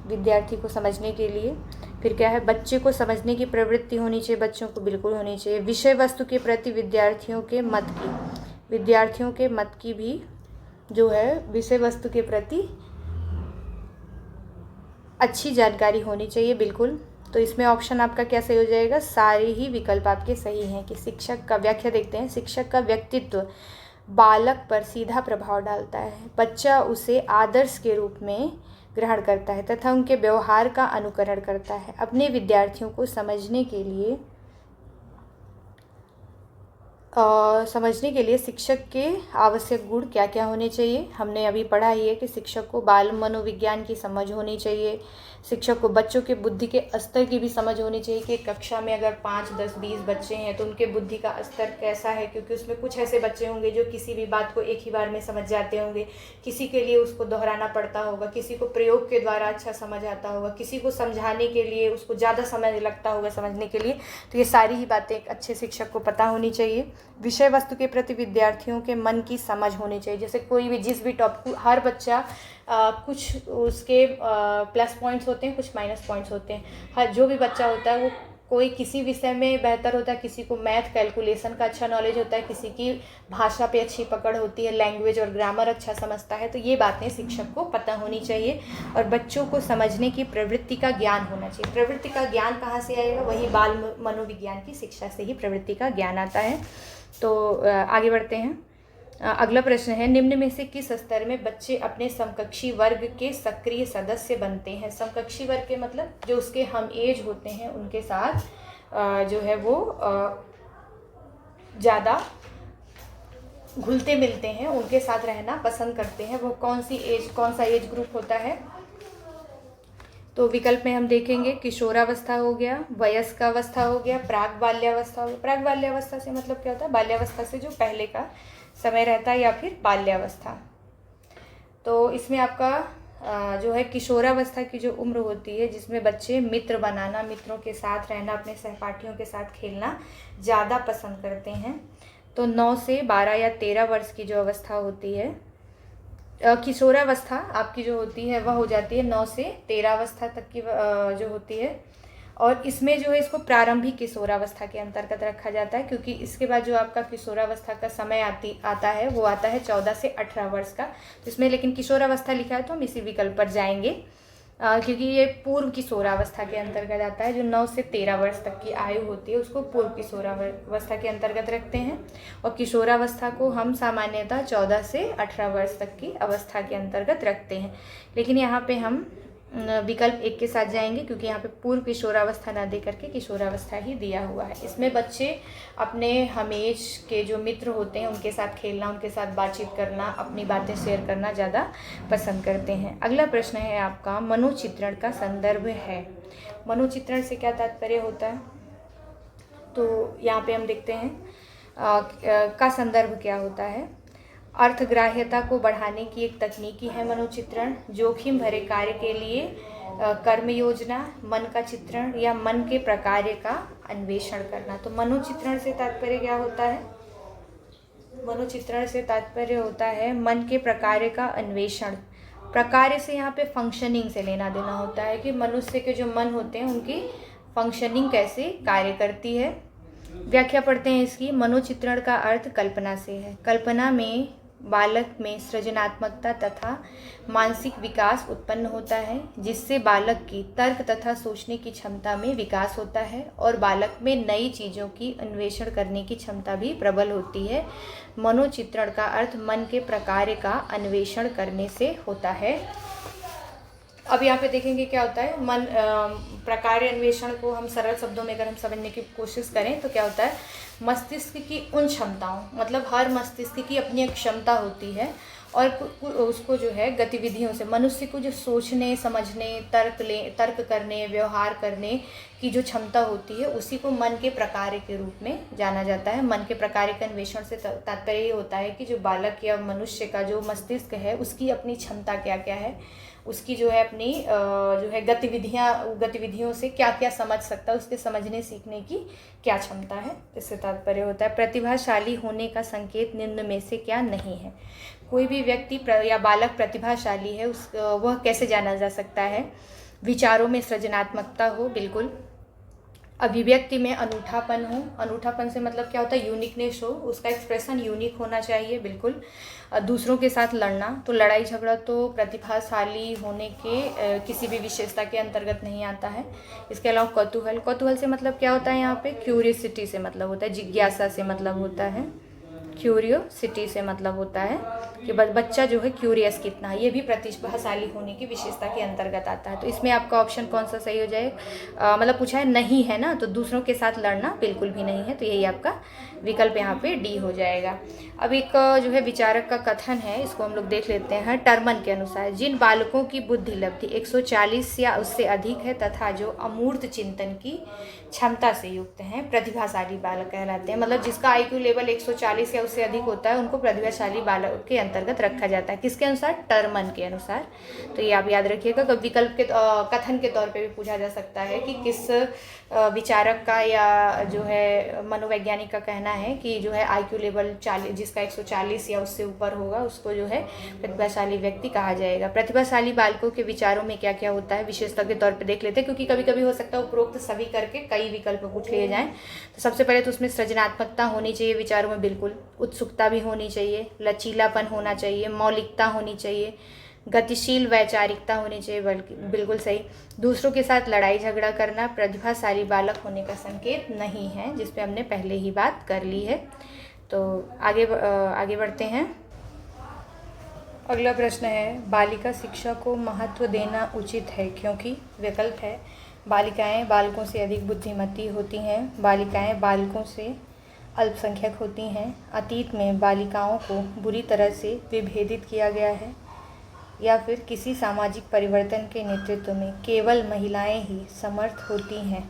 विद्यार्थी को समझने के लिए। फिर क्या है, बच्चे को समझने की प्रवृत्ति होनी चाहिए, बच्चों को बिल्कुल होनी चाहिए। विषय वस्तु के प्रति विद्यार्थियों के मत की भी जो है विषय वस्तु के प्रति अच्छी जानकारी होनी चाहिए, बिल्कुल। तो इसमें ऑप्शन आपका क्या सही हो जाएगा, सारे ही विकल्प आपके सही हैं। कि शिक्षक का व्याख्या देखते हैं, शिक्षक का व्यक्तित्व बालक पर सीधा प्रभाव डालता है, बच्चा उसे आदर्श के रूप में ग्रहण करता है तथा उनके व्यवहार का अनुकरण करता है। अपने विद्यार्थियों को समझने के लिए शिक्षक के आवश्यक गुण क्या क्या होने चाहिए। हमने अभी पढ़ा ही है कि शिक्षक को बाल मनोविज्ञान की समझ होनी चाहिए, शिक्षक को बच्चों के बुद्धि के स्तर की भी समझ होनी चाहिए कि कक्षा में अगर 5, 10, 20 बच्चे हैं तो उनके बुद्धि का स्तर कैसा है, क्योंकि उसमें कुछ ऐसे बच्चे होंगे जो किसी भी बात को एक ही बार में समझ जाते होंगे, किसी के लिए उसको दोहराना पड़ता होगा, किसी को प्रयोग के द्वारा अच्छा समझ आता होगा, किसी को समझाने के लिए उसको ज़्यादा समय लगता होगा समझने के लिए। तो ये सारी ही बातें एक अच्छे शिक्षक को पता होनी चाहिए। विषय वस्तु के प्रति विद्यार्थियों के मन की समझ होनी चाहिए। जैसे कोई भी जिस भी टॉपिक, हर बच्चा कुछ उसके प्लस पॉइंट्स होते हैं, कुछ माइनस पॉइंट्स होते हैं। हर जो भी बच्चा होता है वो कोई किसी विषय में बेहतर होता है, किसी को मैथ कैलकुलेशन का अच्छा नॉलेज होता है, किसी की भाषा पे अच्छी पकड़ होती है, लैंग्वेज और ग्रामर अच्छा समझता है। तो ये बातें शिक्षक को पता होनी चाहिए। और बच्चों को समझने की प्रवृत्ति का ज्ञान होना चाहिए। प्रवृत्ति का ज्ञान कहाँ से आएगा, वही बाल मनोविज्ञान की शिक्षा से ही प्रवृत्ति का ज्ञान आता है। तो आगे बढ़ते हैं। अगला प्रश्न है, निम्न में से किस स्तर में बच्चे अपने समकक्षी वर्ग के सक्रिय सदस्य बनते हैं। समकक्षी वर्ग के मतलब जो उसके हम एज होते हैं उनके साथ जो है वो ज़्यादा घुलते मिलते हैं, उनके साथ रहना पसंद करते हैं। वो कौन सा एज ग्रुप होता है। तो विकल्प में हम देखेंगे किशोरावस्था हो गया, वयस्क अवस्था हो गया, प्राक बाल्यावस्था हो गया। प्राक बाल्यावस्था से मतलब क्या होता है, बाल्यावस्था से जो पहले का समय रहता है, या फिर बाल्यावस्था। तो इसमें आपका जो है किशोरावस्था की जो उम्र होती है, जिसमें बच्चे मित्र बनाना, मित्रों के साथ रहना, अपने सहपाठियों के साथ खेलना ज़्यादा पसंद करते हैं। तो 9 से 12 या 13 वर्ष की जो अवस्था होती है, किशोरावस्था आपकी जो होती है वह हो जाती है 9 से 13 अवस्था तक की जो होती है। और इसमें जो है इसको प्रारंभिक किशोरावस्था के अंतर्गत रखा जाता है, क्योंकि इसके बाद जो आपका किशोरावस्था का समय आता है वो आता है 14 से 18 वर्ष का। तो इसमें लेकिन किशोरावस्था लिखा है तो हम इसी विकल्प पर जाएंगे, क्योंकि ये पूर्व किशोरावस्था के अंतर्गत आता है। जो 9 से 13 वर्ष तक की आयु होती है उसको पूर्व किशोरावस्था के अंतर्गत रखते हैं। और किशोरावस्था को हम सामान्यतः 14 से 18 वर्ष तक की अवस्था के अंतर्गत रखते हैं। लेकिन यहाँ पे हम विकल्प 1 के साथ जाएंगे, क्योंकि यहाँ पे पूर्व किशोरावस्था ना दे करके किशोरावस्था ही दिया हुआ है। इसमें बच्चे अपने हमेश के जो मित्र होते हैं उनके साथ खेलना, उनके साथ बातचीत करना, अपनी बातें शेयर करना ज़्यादा पसंद करते हैं। अगला प्रश्न है आपका, मनोचित्रण का संदर्भ है। मनोचित्रण से क्या तात्पर्य होता है। तो यहाँ पे हम देखते हैं का संदर्भ क्या होता है। अर्थग्राह्यता को बढ़ाने की एक तकनीकी है मनोचित्रण। जोखिम भरे कार्य के लिए कर्म योजना, मन का चित्रण या मन के प्रकार्य का अन्वेषण करना। तो मनोचित्रण से तात्पर्य क्या होता है? मनोचित्रण से तात्पर्य होता है मन के प्रकार्य का अन्वेषण। प्रकार्य से यहाँ पे फंक्शनिंग से लेना देना होता है कि मनुष्य के जो मन होते हैं उनकी फंक्शनिंग कैसे कार्य करती है। व्याख्या पढ़ते हैं इसकी। मनोचित्रण का अर्थ कल्पना से है। कल्पना में बालक में सृजनात्मकता तथा मानसिक विकास उत्पन्न होता है, जिससे बालक की तर्क तथा सोचने की क्षमता में विकास होता है और बालक में नई चीज़ों की अन्वेषण करने की क्षमता भी प्रबल होती है। मनोचित्रण का अर्थ मन के प्रकार्य का अन्वेषण करने से होता है। अब यहाँ पे देखेंगे क्या होता है। मन प्रकार्य अन्वेषण को हम सरल शब्दों में अगर हम समझने की कोशिश करें तो क्या होता है, मस्तिष्क की उन क्षमताओं, मतलब हर मस्तिष्क की अपनी एक क्षमता होती है और उसको जो है गतिविधियों से मनुष्य को जो सोचने समझने तर्क करने व्यवहार करने की जो क्षमता होती है उसी को मन के प्रकार्य के रूप में जाना जाता है। मन के प्रकार्य के अन्वेषण से तात्पर्य ये होता है कि जो बालक या मनुष्य का जो मस्तिष्क है उसकी अपनी क्षमता क्या क्या है, उसकी जो है अपनी जो है गतिविधियों से क्या क्या समझ सकता है, उसके समझने सीखने की क्या क्षमता है, इससे तात्पर्य होता है। प्रतिभाशाली होने का संकेत निम्न में से क्या नहीं है। कोई भी व्यक्ति या बालक प्रतिभाशाली है वह कैसे जाना जा सकता है। विचारों में सृजनात्मकता हो, बिल्कुल। अभिव्यक्ति में अनूठापन हो। अनूठापन से मतलब क्या होता है, यूनिकनेस हो, उसका एक्सप्रेशन यूनिक होना चाहिए, बिल्कुल। दूसरों के साथ लड़ना, तो लड़ाई झगड़ा तो प्रतिभाशाली होने के किसी भी विशेषता के अंतर्गत नहीं आता है। इसके अलावा कौतूहल। कौतूहल से मतलब क्या होता है, यहाँ पे क्यूरियोसिटी से मतलब होता है, जिज्ञासा से मतलब होता है, क्यूरियोसिटी से मतलब होता है कि बच्चा जो है क्यूरियस कितना है, ये भी प्रतिभाशाली होने की विशेषता के अंतर्गत आता है। तो इसमें आपका ऑप्शन कौन सा सही हो जाएगा, मतलब पूछा है नहीं है ना, तो दूसरों के साथ लड़ना बिल्कुल भी नहीं है, तो यही आपका विकल्प यहाँ पे डी हो जाएगा। अब एक जो है विचारक का कथन है, इसको हम लोग देख लेते हैं। टर्मन के अनुसार जिन बालकों की बुद्धि लब्धि 140 या उससे अधिक है तथा जो अमूर्त चिंतन की क्षमता से युक्त हैं, प्रतिभाशाली बालक कहलाते हैं। मतलब जिसका IQ लेवल 140 या उससे अधिक होता है उनको प्रतिभाशाली बालक के अंतर्गत रखा जाता है। किसके अनुसार? टर्मन के अनुसार। तो ये आप याद रखिएगा। विकल्प के कथन के तौर पे भी पूछा जा सकता है कि किस विचारक का या जो है मनोवैज्ञानिक का कहना है कि जो है IQ लेवल 40 जिसका 140 या उससे ऊपर होगा उसको जो है प्रतिभाशाली व्यक्ति कहा जाएगा। प्रतिभाशाली बालकों के विचारों में क्या क्या होता है विशेषता के तौर पे देख लेते हैं, क्योंकि कभी कभी हो सकता है उपरोक्त सभी करके कई विकल्प पूछ लिए जाएं। तो सबसे पहले तो उसमें सृजनात्मकता होनी चाहिए विचारों में, बिल्कुल। उत्सुकता भी होनी चाहिए, लचीलापन होना चाहिए, मौलिकता होनी चाहिए, गतिशील वैचारिकता होनी चाहिए, बल्कि बिल्कुल सही। दूसरों के साथ लड़ाई झगड़ा करना प्रतिभाशाली बालक होने का संकेत नहीं है, जिस पे हमने पहले ही बात कर ली है। तो आगे बढ़ते हैं। अगला प्रश्न है, बालिका शिक्षा को महत्व देना उचित है क्योंकि। विकल्प है, बालिकाएं बालकों से अधिक बुद्धिमती होती हैं, बालिकाएं बालकों से अल्पसंख्यक होती हैं, अतीत में बालिकाओं को बुरी तरह से विभेदित किया गया है, या फिर किसी सामाजिक परिवर्तन के नेतृत्व में केवल महिलाएं ही समर्थ होती हैं।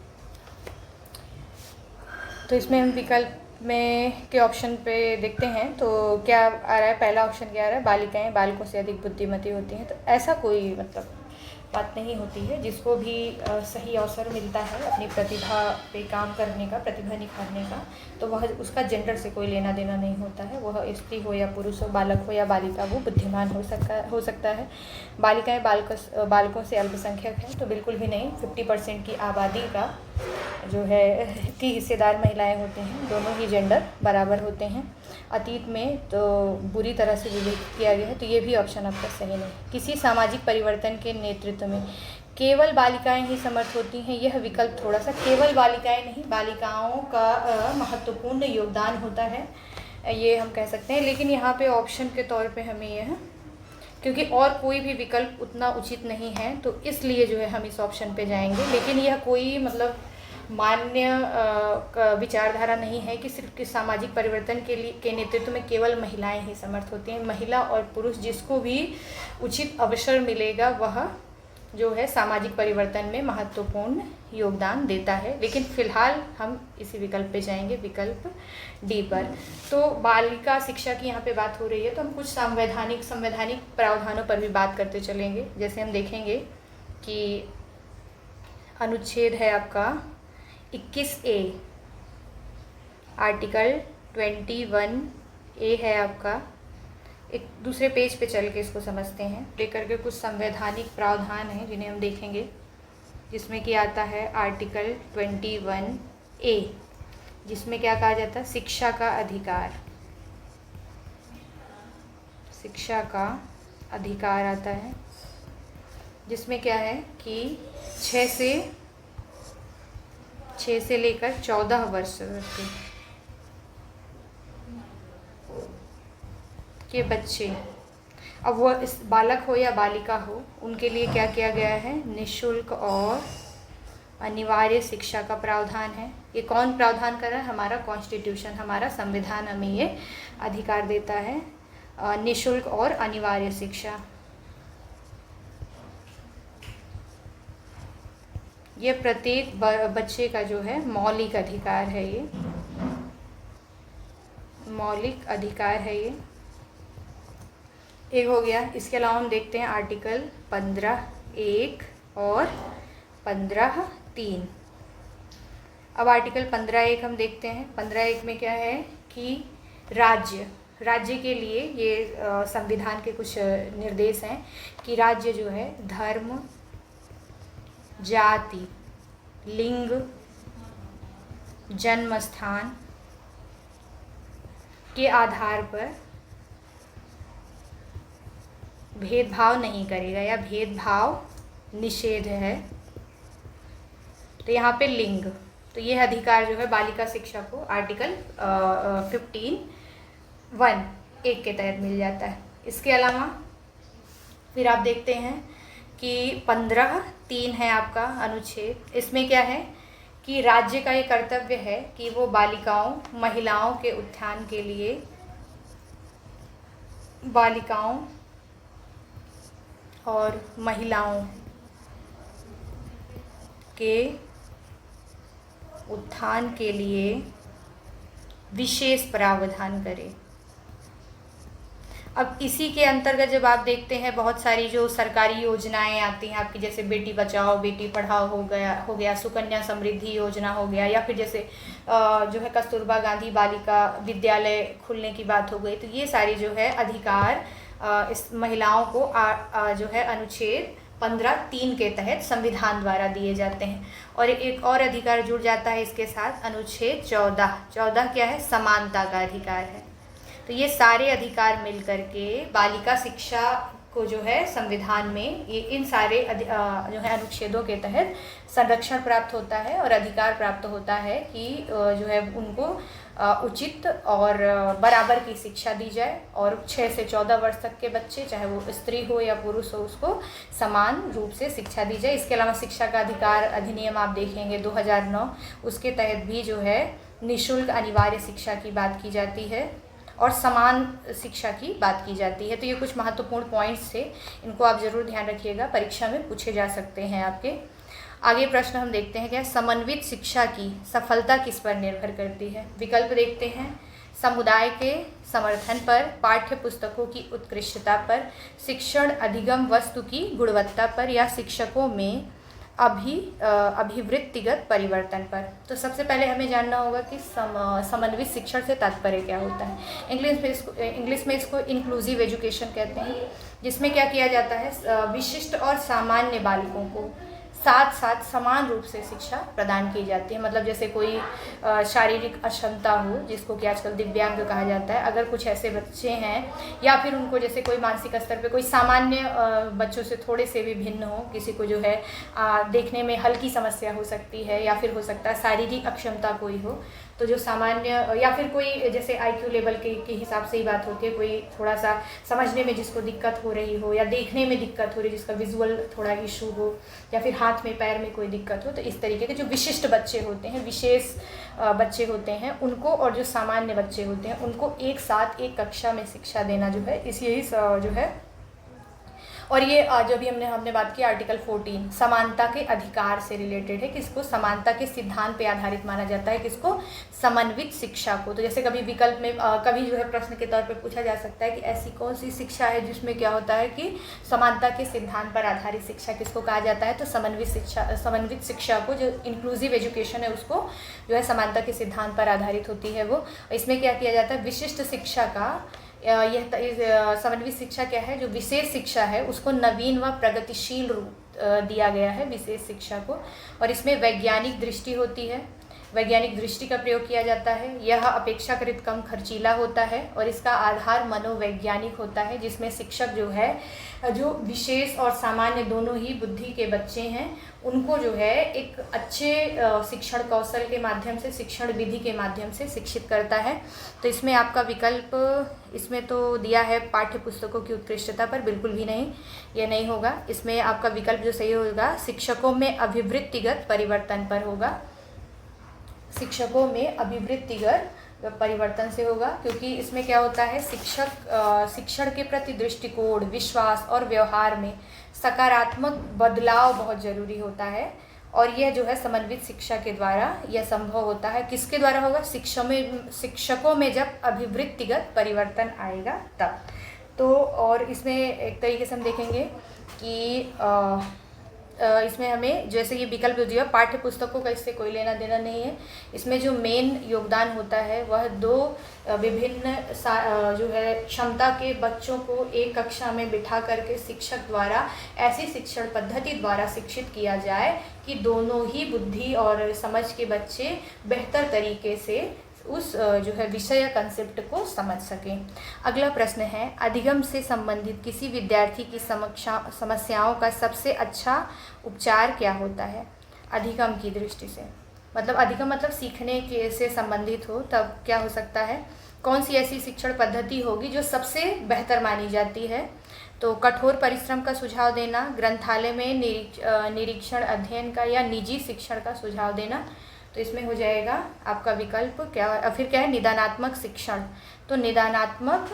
तो इसमें हम विकल्प में के ऑप्शन पे देखते हैं तो क्या आ रहा है, पहला ऑप्शन क्या आ रहा है, बालिकाएं बालकों से अधिक बुद्धिमती होती हैं। तो ऐसा कोई मतलब बात नहीं होती है। जिसको भी सही अवसर मिलता है अपनी प्रतिभा पे काम करने का, प्रतिभा निखारने का, तो वह उसका जेंडर से कोई लेना देना नहीं होता है। वह स्त्री हो या पुरुष हो, बालक हो या बालिका, वो बुद्धिमान हो सकता है। बालिकाएं बालकों से अल्पसंख्यक हैं, तो बिल्कुल भी नहीं। 50% की आबादी का जो है की हिस्सेदार महिलाएं होती हैं। दोनों ही जेंडर बराबर होते हैं। अतीत में तो बुरी तरह से विभेदित किया गया है, तो ये भी ऑप्शन आपका सही नहीं। किसी सामाजिक परिवर्तन के नेतृत्व में केवल बालिकाएं ही समर्थ होती हैं, यह विकल्प थोड़ा सा, केवल बालिकाएं नहीं, बालिकाओं का महत्वपूर्ण योगदान होता है, ये हम कह सकते हैं। लेकिन यहाँ पे ऑप्शन के तौर पे हमें यह, क्योंकि और कोई भी विकल्प उतना उचित नहीं है, तो इसलिए जो है हम इस ऑप्शन पे जाएंगे। लेकिन यह कोई मतलब मान्य विचारधारा नहीं है कि सिर्फ किस सामाजिक परिवर्तन के नेतृत्व में केवल महिलाएं ही समर्थ होती हैं। महिला और पुरुष जिसको भी उचित अवसर मिलेगा वह जो है सामाजिक परिवर्तन में महत्वपूर्ण योगदान देता है। लेकिन फ़िलहाल हम इसी विकल्प पे जाएंगे, विकल्प डी पर। तो बालिका शिक्षा की यहाँ पे बात हो रही है, तो हम कुछ संवैधानिक प्रावधानों पर भी बात करते चलेंगे। जैसे हम देखेंगे कि अनुच्छेद है आपका 21A, आर्टिकल 21A है आपका। एक दूसरे पेज पे चल के इसको समझते हैं। लेकर के कुछ संवैधानिक प्रावधान हैं जिन्हें हम देखेंगे, जिसमें कि आता है आर्टिकल 21A, जिसमें क्या कहा जाता है, शिक्षा का अधिकार। शिक्षा का अधिकार आता है, जिसमें क्या है कि 6 से लेकर 14 वर्ष के बच्चे, अब वो इस बालक हो या बालिका हो, उनके लिए क्या किया गया है, निःशुल्क और अनिवार्य शिक्षा का प्रावधान है। ये कौन प्रावधान कर रहा है, हमारा कॉन्स्टिट्यूशन, हमारा संविधान हमें ये अधिकार देता है, निःशुल्क और अनिवार्य शिक्षा। ये प्रत्येक बच्चे का जो है मौलिक अधिकार है, ये मौलिक अधिकार है ये। एक हो गया। इसके अलावा हम देखते हैं आर्टिकल 15(1) और 15(3). अब आर्टिकल 15(1) हम देखते हैं। 15(1) में क्या है कि राज्य के लिए ये संविधान के कुछ निर्देश हैं कि राज्य जो है धर्म, जाति, लिंग, जन्म स्थान के आधार पर भेदभाव नहीं करेगा या भेदभाव निषेध है। तो यहाँ पे लिंग, तो ये अधिकार जो है बालिका शिक्षा को आर्टिकल 15(1) के तहत मिल जाता है। इसके अलावा फिर आप देखते हैं कि 15(3) है आपका अनुच्छेद। इसमें क्या है कि राज्य का ये कर्तव्य है कि वो बालिकाओं, महिलाओं के उत्थान के लिए, बालिकाओं और महिलाओं के उत्थान के लिए विशेष प्रावधान करे। अब इसी के अंतर्गत जब आप देखते हैं बहुत सारी जो सरकारी योजनाएं आती हैं आपकी, जैसे बेटी बचाओ बेटी पढ़ाओ हो गया, सुकन्या समृद्धि योजना हो गया, या फिर जैसे जो है कस्तूरबा गांधी बालिका विद्यालय खुलने की बात हो गई, तो ये सारी जो है अधिकार इस महिलाओं को जो है अनुच्छेद 15(3) के तहत संविधान द्वारा दिए जाते हैं। और एक और अधिकार जुड़ जाता है इसके साथ, अनुच्छेद 14 क्या है, समानता का अधिकार है। तो ये सारे अधिकार मिल करके बालिका शिक्षा को जो है संविधान में ये इन सारे जो है अनुच्छेदों के तहत संरक्षण प्राप्त होता है और अधिकार प्राप्त होता है कि जो है उनको उचित और बराबर की शिक्षा दी जाए, और 6 से 14 वर्ष तक के बच्चे, चाहे वो स्त्री हो या पुरुष हो, उसको समान रूप से शिक्षा दी जाए। इसके अलावा शिक्षा का अधिकार अधिनियम आप देखेंगे 2009, उसके तहत भी जो है निःशुल्क अनिवार्य शिक्षा की बात की जाती है और समान शिक्षा की बात की जाती है। तो ये कुछ महत्वपूर्ण पॉइंट्स थे, इनको आप ज़रूर ध्यान रखिएगा, परीक्षा में पूछे जा सकते हैं आपके। आगे प्रश्न हम देखते हैं क्या, समन्वित शिक्षा की सफलता किस पर निर्भर करती है। विकल्प देखते हैं, समुदाय के समर्थन पर, पाठ्य पुस्तकों की उत्कृष्टता पर, शिक्षण अधिगम वस्तु की गुणवत्ता पर, या शिक्षकों में अभिवृत्तिगत परिवर्तन पर। तो सबसे पहले हमें जानना होगा कि समन्वित शिक्षण से तात्पर्य क्या होता है। इंग्लिश में इसको इंक्लूसिव एजुकेशन कहते हैं, जिसमें क्या किया जाता है, विशिष्ट और सामान्य बालिकों को साथ साथ समान रूप से शिक्षा प्रदान की जाती है। मतलब जैसे कोई शारीरिक अक्षमता हो, जिसको कि आजकल दिव्यांग कहा जाता है, अगर कुछ ऐसे बच्चे हैं, या फिर उनको जैसे कोई मानसिक स्तर पे कोई सामान्य बच्चों से थोड़े से भी भिन्न हो, किसी को जो है देखने में हल्की समस्या हो सकती है, या फिर हो सकता है शारीरिक अक्षमता कोई हो, तो जो सामान्य, या फिर कोई जैसे IQ लेवल के हिसाब से ही बात होती है, कोई थोड़ा सा समझने में जिसको दिक्कत हो रही हो, या देखने में दिक्कत हो रही, जिसका विजुअल थोड़ा इशू हो, या फिर हाथ में पैर में कोई दिक्कत हो, तो इस तरीके के जो विशिष्ट बच्चे होते हैं, विशेष बच्चे होते हैं, उनको, और जो सामान्य बच्चे होते हैं उनको एक साथ एक कक्षा में शिक्षा देना जो है, इस यही जो है और ये जो भी हमने बात की आर्टिकल 14 समानता के अधिकार से रिलेटेड है, किसको समानता के सिद्धांत पे आधारित माना जाता है, किसको समन्वित शिक्षा को। तो जैसे कभी विकल्प में कभी जो है प्रश्न के तौर पे पूछा जा सकता है कि ऐसी कौन सी शिक्षा है जिसमें क्या होता है कि समानता के सिद्धांत पर आधारित शिक्षा किसको कहा जाता है, तो समन्वित शिक्षा को, जो इंक्लूसिव एजुकेशन है उसको जो है समानता के सिद्धांत पर आधारित होती है वो। इसमें क्या किया जाता है, विशिष्ट शिक्षा का यह समन्वित शिक्षा क्या है, जो विशेष शिक्षा है उसको नवीन व प्रगतिशील रूप दिया गया है विशेष शिक्षा को। और इसमें वैज्ञानिक दृष्टि होती है, वैज्ञानिक दृष्टि का प्रयोग किया जाता है। यह अपेक्षाकृत कम खर्चीला होता है और इसका आधार मनोवैज्ञानिक होता है, जिसमें शिक्षक जो है जो विशेष और सामान्य दोनों ही बुद्धि के बच्चे हैं उनको जो है एक अच्छे शिक्षण कौशल के माध्यम से, शिक्षण विधि के माध्यम से शिक्षित करता है। तो इसमें आपका विकल्प इसमें तो दिया है पाठ्य पुस्तकों की उत्कृष्टता पर, बिल्कुल भी नहीं, ये नहीं होगा। इसमें आपका विकल्प जो सही होगा शिक्षकों में अभिवृत्तिगत परिवर्तन पर होगा, शिक्षकों में अभिवृत्तिगत परिवर्तन से होगा, क्योंकि इसमें क्या होता है शिक्षण के प्रति दृष्टिकोण, विश्वास और व्यवहार में सकारात्मक बदलाव बहुत ज़रूरी होता है। और यह जो है समन्वित शिक्षा के द्वारा यह संभव होता है। किसके द्वारा होगा, शिक्षकों में जब अभिवृत्तिगत परिवर्तन आएगा तब। तो और इसमें एक तरीके से हम देखेंगे कि इसमें हमें जैसे ये विकल्प जो है पाठ्य पुस्तकों का इससे कोई लेना देना नहीं है। इसमें जो मेन योगदान होता है वह दो विभिन्न जो है क्षमता के बच्चों को एक कक्षा में बिठा करके शिक्षक द्वारा ऐसी शिक्षण पद्धति द्वारा शिक्षित किया जाए कि दोनों ही बुद्धि और समझ के बच्चे बेहतर तरीके से उस जो है विषय या कंसेप्ट को समझ सकें। अगला प्रश्न है, अधिगम से संबंधित किसी विद्यार्थी की समस्याओं का सबसे अच्छा उपचार क्या होता है। अधिगम की दृष्टि से मतलब अधिगम मतलब सीखने के से संबंधित हो, तब क्या हो सकता है, कौन सी ऐसी शिक्षण पद्धति होगी जो सबसे बेहतर मानी जाती है। तो कठोर परिश्रम का सुझाव देना, ग्रंथालय में निरीक्षण अध्ययन का या निजी शिक्षण का सुझाव देना। तो इसमें हो जाएगा आपका विकल्प क्या, फिर क्या है, निदानात्मक शिक्षण। तो निदानात्मक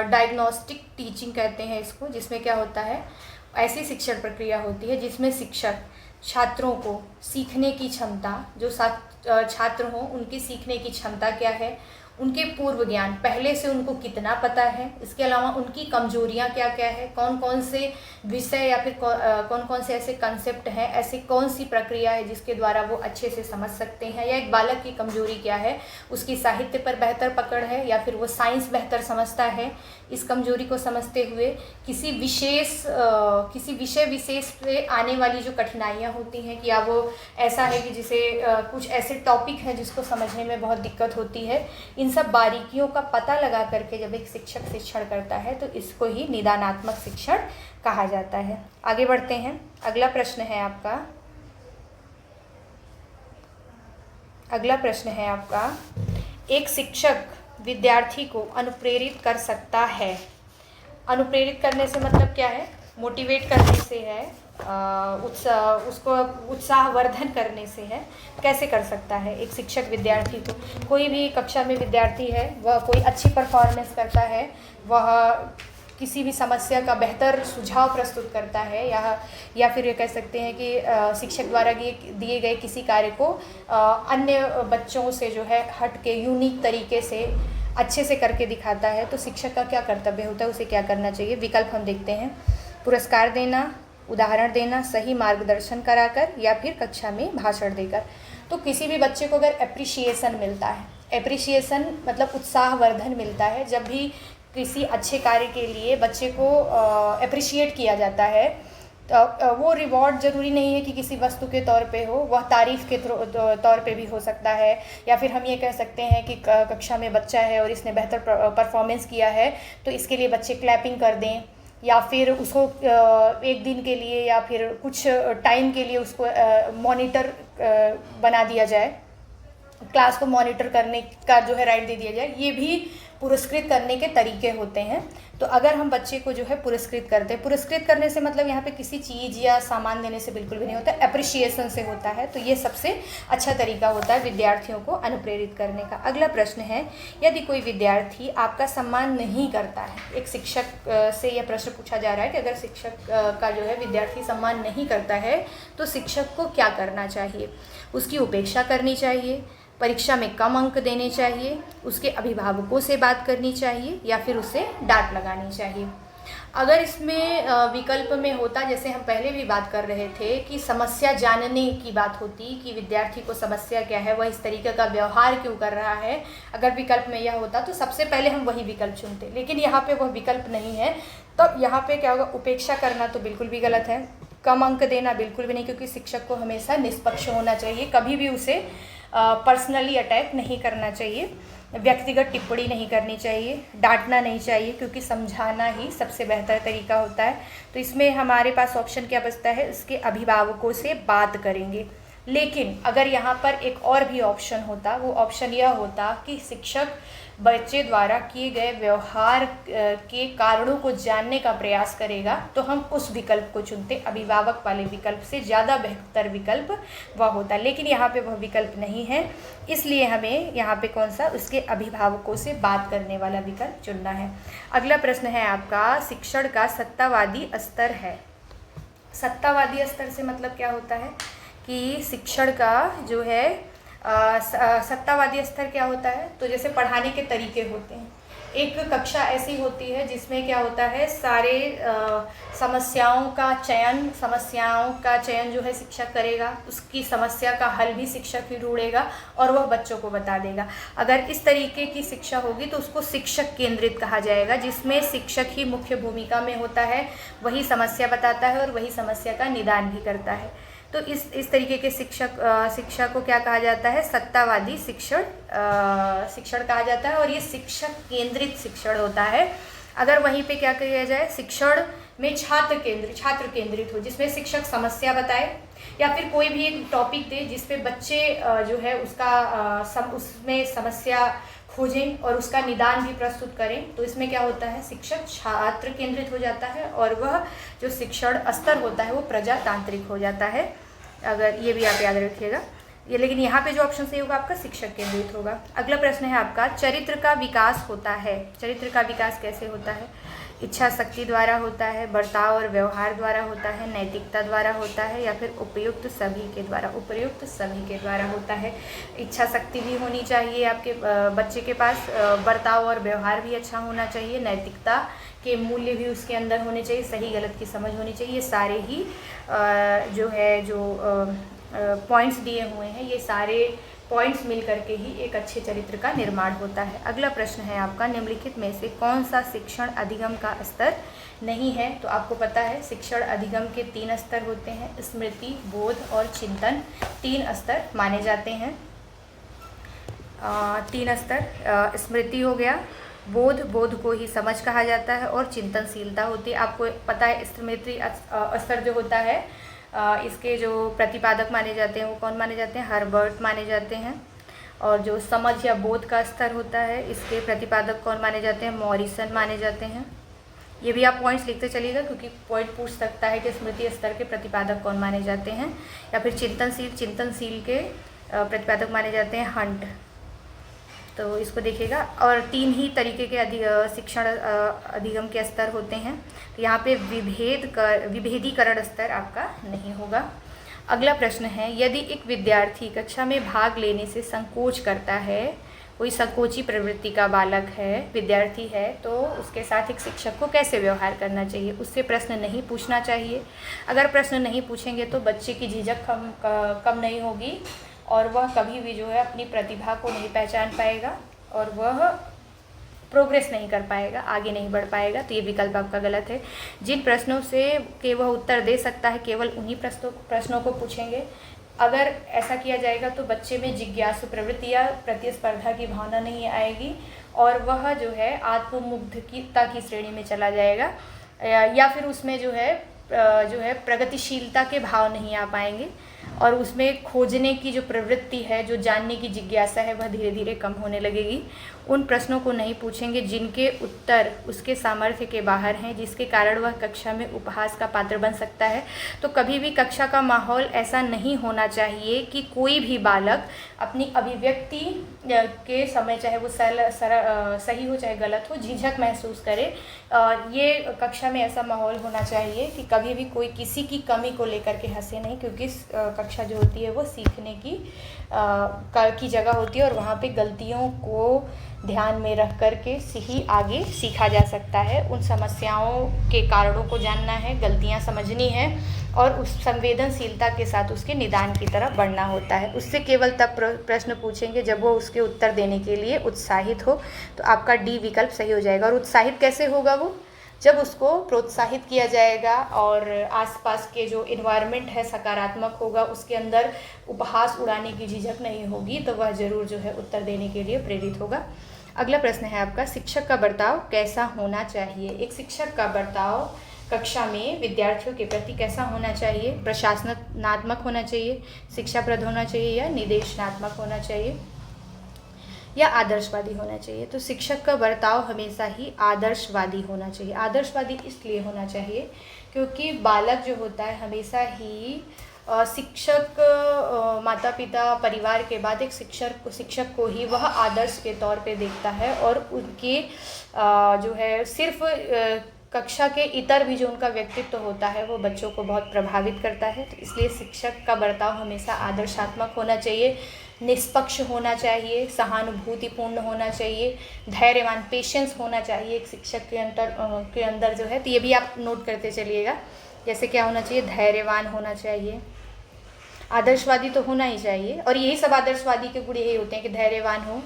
डायग्नोस्टिक टीचिंग कहते हैं इसको, जिसमें क्या होता है, ऐसी शिक्षण प्रक्रिया होती है जिसमें शिक्षक छात्रों को सीखने की क्षमता, जो छात्र हों उनकी सीखने की क्षमता क्या है, उनके पूर्व ज्ञान पहले से उनको कितना पता है, इसके अलावा उनकी कमजोरियां क्या क्या है, कौन कौन से विषय या फिर कौन कौन से ऐसे कंसेप्ट हैं, ऐसी कौन सी प्रक्रिया है जिसके द्वारा वो अच्छे से समझ सकते हैं, या एक बालक की कमजोरी क्या है, उसकी साहित्य पर बेहतर पकड़ है या फिर वो साइंस बेहतर समझता है। इस कमजोरी को समझते हुए किसी विषय विशेष पे आने वाली जो कठिनाइयाँ होती हैं कि या वो ऐसा है कि जिसे कुछ ऐसे टॉपिक हैं जिसको समझने में बहुत दिक्कत होती है, इन सब बारीकियों का पता लगा करके जब एक शिक्षक शिक्षण करता है तो इसको ही निदानात्मक शिक्षण कहा जाता है। आगे बढ़ते हैं, अगला प्रश्न है आपका एक शिक्षक विद्यार्थी को अनुप्रेरित कर सकता है। अनुप्रेरित करने से मतलब क्या है, मोटिवेट करने से है, उसको उत्साहवर्धन करने से है। कैसे कर सकता है एक शिक्षक विद्यार्थी को, कोई भी कक्षा में विद्यार्थी है वह कोई अच्छी परफॉर्मेंस करता है, वह किसी भी समस्या का बेहतर सुझाव प्रस्तुत करता है, या फिर ये कह सकते हैं कि शिक्षक द्वारा दिए गए किसी कार्य को अन्य बच्चों से जो है हट के यूनिक तरीके से अच्छे से करके दिखाता है, तो शिक्षक का क्या कर्तव्य होता है, उसे क्या करना चाहिए। विकल्प हम देखते हैं, पुरस्कार देना, उदाहरण देना, सही मार्गदर्शन कराकर, या फिर कक्षा में भाषण देकर। तो किसी भी बच्चे को अगर एप्रिशिएशन मिलता है, एप्रिशिएशन मतलब उत्साहवर्धन मिलता है, जब भी किसी अच्छे कार्य के लिए बच्चे को एप्रिशिएट किया जाता है, तो वो रिवॉर्ड ज़रूरी नहीं है कि किसी वस्तु के तौर पे हो, वह तारीफ़ के तौर पे भी हो सकता है, या फिर हम ये कह सकते हैं कि कक्षा में बच्चा है और इसने बेहतर परफॉर्मेंस किया है तो इसके लिए बच्चे क्लैपिंग कर दें, या फिर उसको एक दिन के लिए या फिर कुछ टाइम के लिए उसको मॉनिटर बना दिया जाए, क्लास को मॉनिटर करने का जो है राइट दे दिया जाए। ये भी पुरस्कृत करने के तरीके होते हैं। तो अगर हम बच्चे को जो है पुरस्कृत करते हैं, पुरस्कृत करने से मतलब यहाँ पे किसी चीज़ या सामान देने से बिल्कुल भी नहीं होता, अप्रिशिएशन से होता है। तो ये सबसे अच्छा तरीका होता है विद्यार्थियों को अनुप्रेरित करने का। अगला प्रश्न है, यदि कोई विद्यार्थी आपका सम्मान नहीं करता है, एक शिक्षक से यह प्रश्न पूछा जा रहा है कि अगर शिक्षक का जो है विद्यार्थी सम्मान नहीं करता है तो शिक्षक को क्या करना चाहिए? उसकी उपेक्षा करनी चाहिए, परीक्षा में कम अंक देने चाहिए, उसके अभिभावकों से बात करनी चाहिए या फिर उसे डांट लगानी चाहिए। अगर इसमें विकल्प में होता, जैसे हम पहले भी बात कर रहे थे कि समस्या जानने की बात होती कि विद्यार्थी को समस्या क्या है, वह इस तरीके का व्यवहार क्यों कर रहा है, अगर विकल्प में यह होता तो सबसे पहले हम वही विकल्प चुनते। लेकिन यहाँ पे वह विकल्प नहीं है, तो यहाँ पे क्या होगा, उपेक्षा करना तो बिल्कुल भी गलत है, कम अंक देना बिल्कुल भी नहीं, क्योंकि शिक्षक को हमेशा निष्पक्ष होना चाहिए, कभी भी उसे पर्सनली अटैक नहीं करना चाहिए, व्यक्तिगत टिप्पणी नहीं करनी चाहिए, डांटना नहीं चाहिए, क्योंकि समझाना ही सबसे बेहतर तरीका होता है। तो इसमें हमारे पास ऑप्शन क्या बचता है, उसके अभिभावकों से बात करेंगे। लेकिन अगर यहाँ पर एक और भी ऑप्शन होता, वो ऑप्शन यह होता कि शिक्षक बच्चे द्वारा किए गए व्यवहार के कारणों को जानने का प्रयास करेगा, तो हम उस विकल्प को चुनते। अभिभावक वाले विकल्प से ज़्यादा बेहतर विकल्प वह होता, लेकिन यहाँ पे वह विकल्प नहीं है, इसलिए हमें यहाँ पे कौन सा, उसके अभिभावकों से बात करने वाला विकल्प चुनना है। अगला प्रश्न है आपका, शिक्षण का सत्तावादी स्तर है। सत्तावादी स्तर से मतलब क्या होता है कि शिक्षण का जो है सत्तावादी स्तर क्या होता है, तो जैसे पढ़ाने के तरीके होते हैं। एक कक्षा ऐसी होती है जिसमें क्या होता है, सारे समस्याओं का चयन जो है शिक्षक करेगा, उसकी समस्या का हल भी शिक्षक ही ढूंढेगा और वह बच्चों को बता देगा। अगर इस तरीके की शिक्षा होगी तो उसको शिक्षक केंद्रित कहा जाएगा, जिसमें शिक्षक ही मुख्य भूमिका में होता है, वही समस्या बताता है और वही समस्या का निदान भी करता है। तो इस तरीके के शिक्षा को क्या कहा जाता है, सत्तावादी शिक्षण कहा जाता है, और ये शिक्षक केंद्रित शिक्षण होता है। अगर वहीं पे क्या किया जाए, शिक्षण में छात्र केंद्रित हो, जिसमें शिक्षक समस्या बताए या फिर कोई भी एक टॉपिक दे जिसपे बच्चे जो है उसमें समस्या खोजें और उसका निदान भी प्रस्तुत करें, तो इसमें क्या होता है, शिक्षक छात्र केंद्रित हो जाता है और वह जो शिक्षण स्तर होता है वो प्रजातांत्रिक हो जाता है। अगर ये भी आप याद रखिएगा ये, लेकिन यहाँ पे जो ऑप्शन सही होगा आपका शिक्षक केंद्रित होगा। अगला प्रश्न है आपका, चरित्र का विकास होता है। चरित्र का विकास कैसे होता है? इच्छा शक्ति द्वारा होता है, बर्ताव और व्यवहार द्वारा होता है, नैतिकता द्वारा होता है या फिर उपर्युक्त सभी के द्वारा होता है। इच्छा शक्ति भी होनी चाहिए आपके बच्चे के पास, बर्ताव और व्यवहार भी अच्छा होना चाहिए, नैतिकता के मूल्य भी उसके अंदर होने चाहिए, सही गलत की समझ होनी चाहिए। ये सारे ही पॉइंट्स दिए हुए हैं, ये सारे पॉइंट्स मिल करके ही एक अच्छे चरित्र का निर्माण होता है। अगला प्रश्न है आपका, निम्नलिखित में से कौन सा शिक्षण अधिगम का स्तर नहीं है? तो आपको पता है शिक्षण अधिगम के 3 स्तर होते हैं, स्मृति, बोध और चिंतन। 3 स्तर माने जाते हैं। 3 स्तर, स्मृति हो गया, बोध को ही समझ कहा जाता है और चिंतनशीलता होती है। आपको पता है स्मृति स्तर जो होता है, इसके जो प्रतिपादक माने जाते हैं वो कौन माने जाते हैं? हर्बर्ट माने जाते हैं। और जो समझ या बोध का स्तर होता है, इसके प्रतिपादक कौन माने जाते हैं? मॉरिसन माने जाते हैं। ये भी आप पॉइंट्स लिखते चलिएगा, क्योंकि पॉइंट पूछ सकता है कि स्मृति स्तर के प्रतिपादक कौन माने जाते हैं। या फिर चिंतनशील के प्रतिपादक माने जाते हैं हंट। तो इसको देखिएगा। और 3 ही तरीके के शिक्षण अधिगम के स्तर होते हैं, तो यहाँ पे विभेदीकरण स्तर आपका नहीं होगा। अगला प्रश्न है, यदि एक विद्यार्थी कक्षा में भाग लेने से संकोच करता है, कोई संकोची प्रवृत्ति का बालक है, विद्यार्थी है, तो उसके साथ एक शिक्षक को कैसे व्यवहार करना चाहिए? उससे प्रश्न नहीं पूछना चाहिए। अगर प्रश्न नहीं पूछेंगे तो बच्चे की झिझक कम नहीं होगी और वह कभी भी जो है अपनी प्रतिभा को नहीं पहचान पाएगा और वह प्रोग्रेस नहीं कर पाएगा, आगे नहीं बढ़ पाएगा। तो ये विकल्प आपका गलत है। जिन प्रश्नों से कि वह उत्तर दे सकता है, केवल उन्हीं प्रश्नों को पूछेंगे। अगर ऐसा किया जाएगा तो बच्चे में जिज्ञासु प्रवृत्ति या प्रतिस्पर्धा की भावना नहीं आएगी और वह जो है आत्ममुग्धता की श्रेणी में चला जाएगा, या फिर उसमें जो है प्रगतिशीलता के भाव नहीं आ पाएंगे और उसमें खोजने की जो प्रवृत्ति है, जो जानने की जिज्ञासा है, वह धीरे धीरे कम होने लगेगी। उन प्रश्नों को नहीं पूछेंगे जिनके उत्तर उसके सामर्थ्य के बाहर हैं, जिसके कारण वह कक्षा में उपहास का पात्र बन सकता है। तो कभी भी कक्षा का माहौल ऐसा नहीं होना चाहिए कि कोई भी बालक अपनी अभिव्यक्ति के समय, चाहे वो सही हो चाहे गलत हो, झिझक महसूस करे। ये कक्षा में ऐसा माहौल होना चाहिए कि कभी भी कोई किसी की कमी को लेकर के हंसे नहीं, क्योंकि कक्षा जो होती है वो सीखने की जगह होती है और वहाँ पे गलतियों को ध्यान में रख कर के ही आगे सीखा जा सकता है। उन समस्याओं के कारणों को जानना है, गलतियाँ समझनी है और उस संवेदनशीलता के साथ उसके निदान की तरफ बढ़ना होता है। उससे केवल तब प्रश्न पूछेंगे जब वो उसके उत्तर देने के लिए उत्साहित हो। तो आपका डी विकल्प सही हो जाएगा। और उत्साहित कैसे होगा वो? जब उसको प्रोत्साहित किया जाएगा और आसपास के जो इन्वायरमेंट है सकारात्मक होगा, उसके अंदर उपहास उड़ाने की झिझक नहीं होगी, तो वह ज़रूर जो है उत्तर देने के लिए प्रेरित होगा। अगला प्रश्न है आपका, शिक्षक का बर्ताव कैसा होना चाहिए? एक शिक्षक का बर्ताव कक्षा में विद्यार्थियों के प्रति कैसा होना चाहिए? प्रशासनात्मक होना चाहिए, शिक्षाप्रद होना चाहिए या निर्देशनात्मक होना चाहिए या आदर्शवादी होना चाहिए? तो शिक्षक का बर्ताव हमेशा ही आदर्शवादी होना चाहिए। आदर्शवादी इसलिए होना चाहिए क्योंकि बालक जो होता है हमेशा ही शिक्षक, माता पिता, परिवार के बाद एक शिक्षक को ही वह आदर्श के तौर पे देखता है और उनके जो है सिर्फ कक्षा के इतर भी जो उनका व्यक्तित्व होता है वो बच्चों को बहुत प्रभावित करता है। तो इसलिए शिक्षक का बर्ताव हमेशा आदर्शात्मक होना चाहिए, निष्पक्ष होना चाहिए, सहानुभूतिपूर्ण होना चाहिए, धैर्यवान, पेशेंस होना चाहिए एक शिक्षक के अंदर जो है। तो ये भी आप नोट करते चलिएगा। जैसे क्या होना चाहिए? धैर्यवान होना चाहिए, आदर्शवादी तो होना ही चाहिए और यही सब आदर्शवादी के गुण यही होते हैं कि धैर्यवान हो,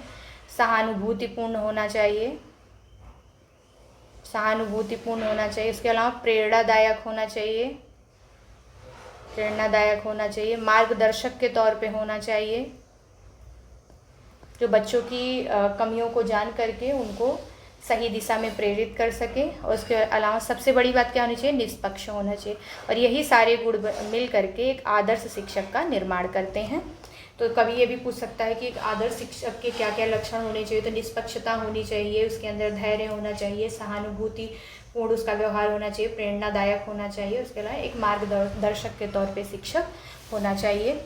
सहानुभूतिपूर्ण होना चाहिए, सहानुभूतिपूर्ण होना चाहिए। उसके अलावा प्रेरणादायक होना चाहिए, मार्गदर्शक के तौर पे होना चाहिए, जो बच्चों की कमियों को जान करके उनको सही दिशा में प्रेरित कर सके। और उसके अलावा सबसे बड़ी बात क्या होनी चाहिए? निष्पक्ष होना चाहिए। और यही सारे गुण मिल करके एक आदर्श शिक्षक का निर्माण करते हैं। तो कभी ये भी पूछ सकता है कि एक आदर्श शिक्षक के क्या क्या लक्षण होने चाहिए? तो निष्पक्षता होनी चाहिए, उसके अंदर धैर्य होना चाहिए, सहानुभूतिपूर्ण उसका व्यवहार होना चाहिए, प्रेरणादायक होना चाहिए, उसके अलावा एक मार्गदर्शक के तौर पे शिक्षक होना चाहिए।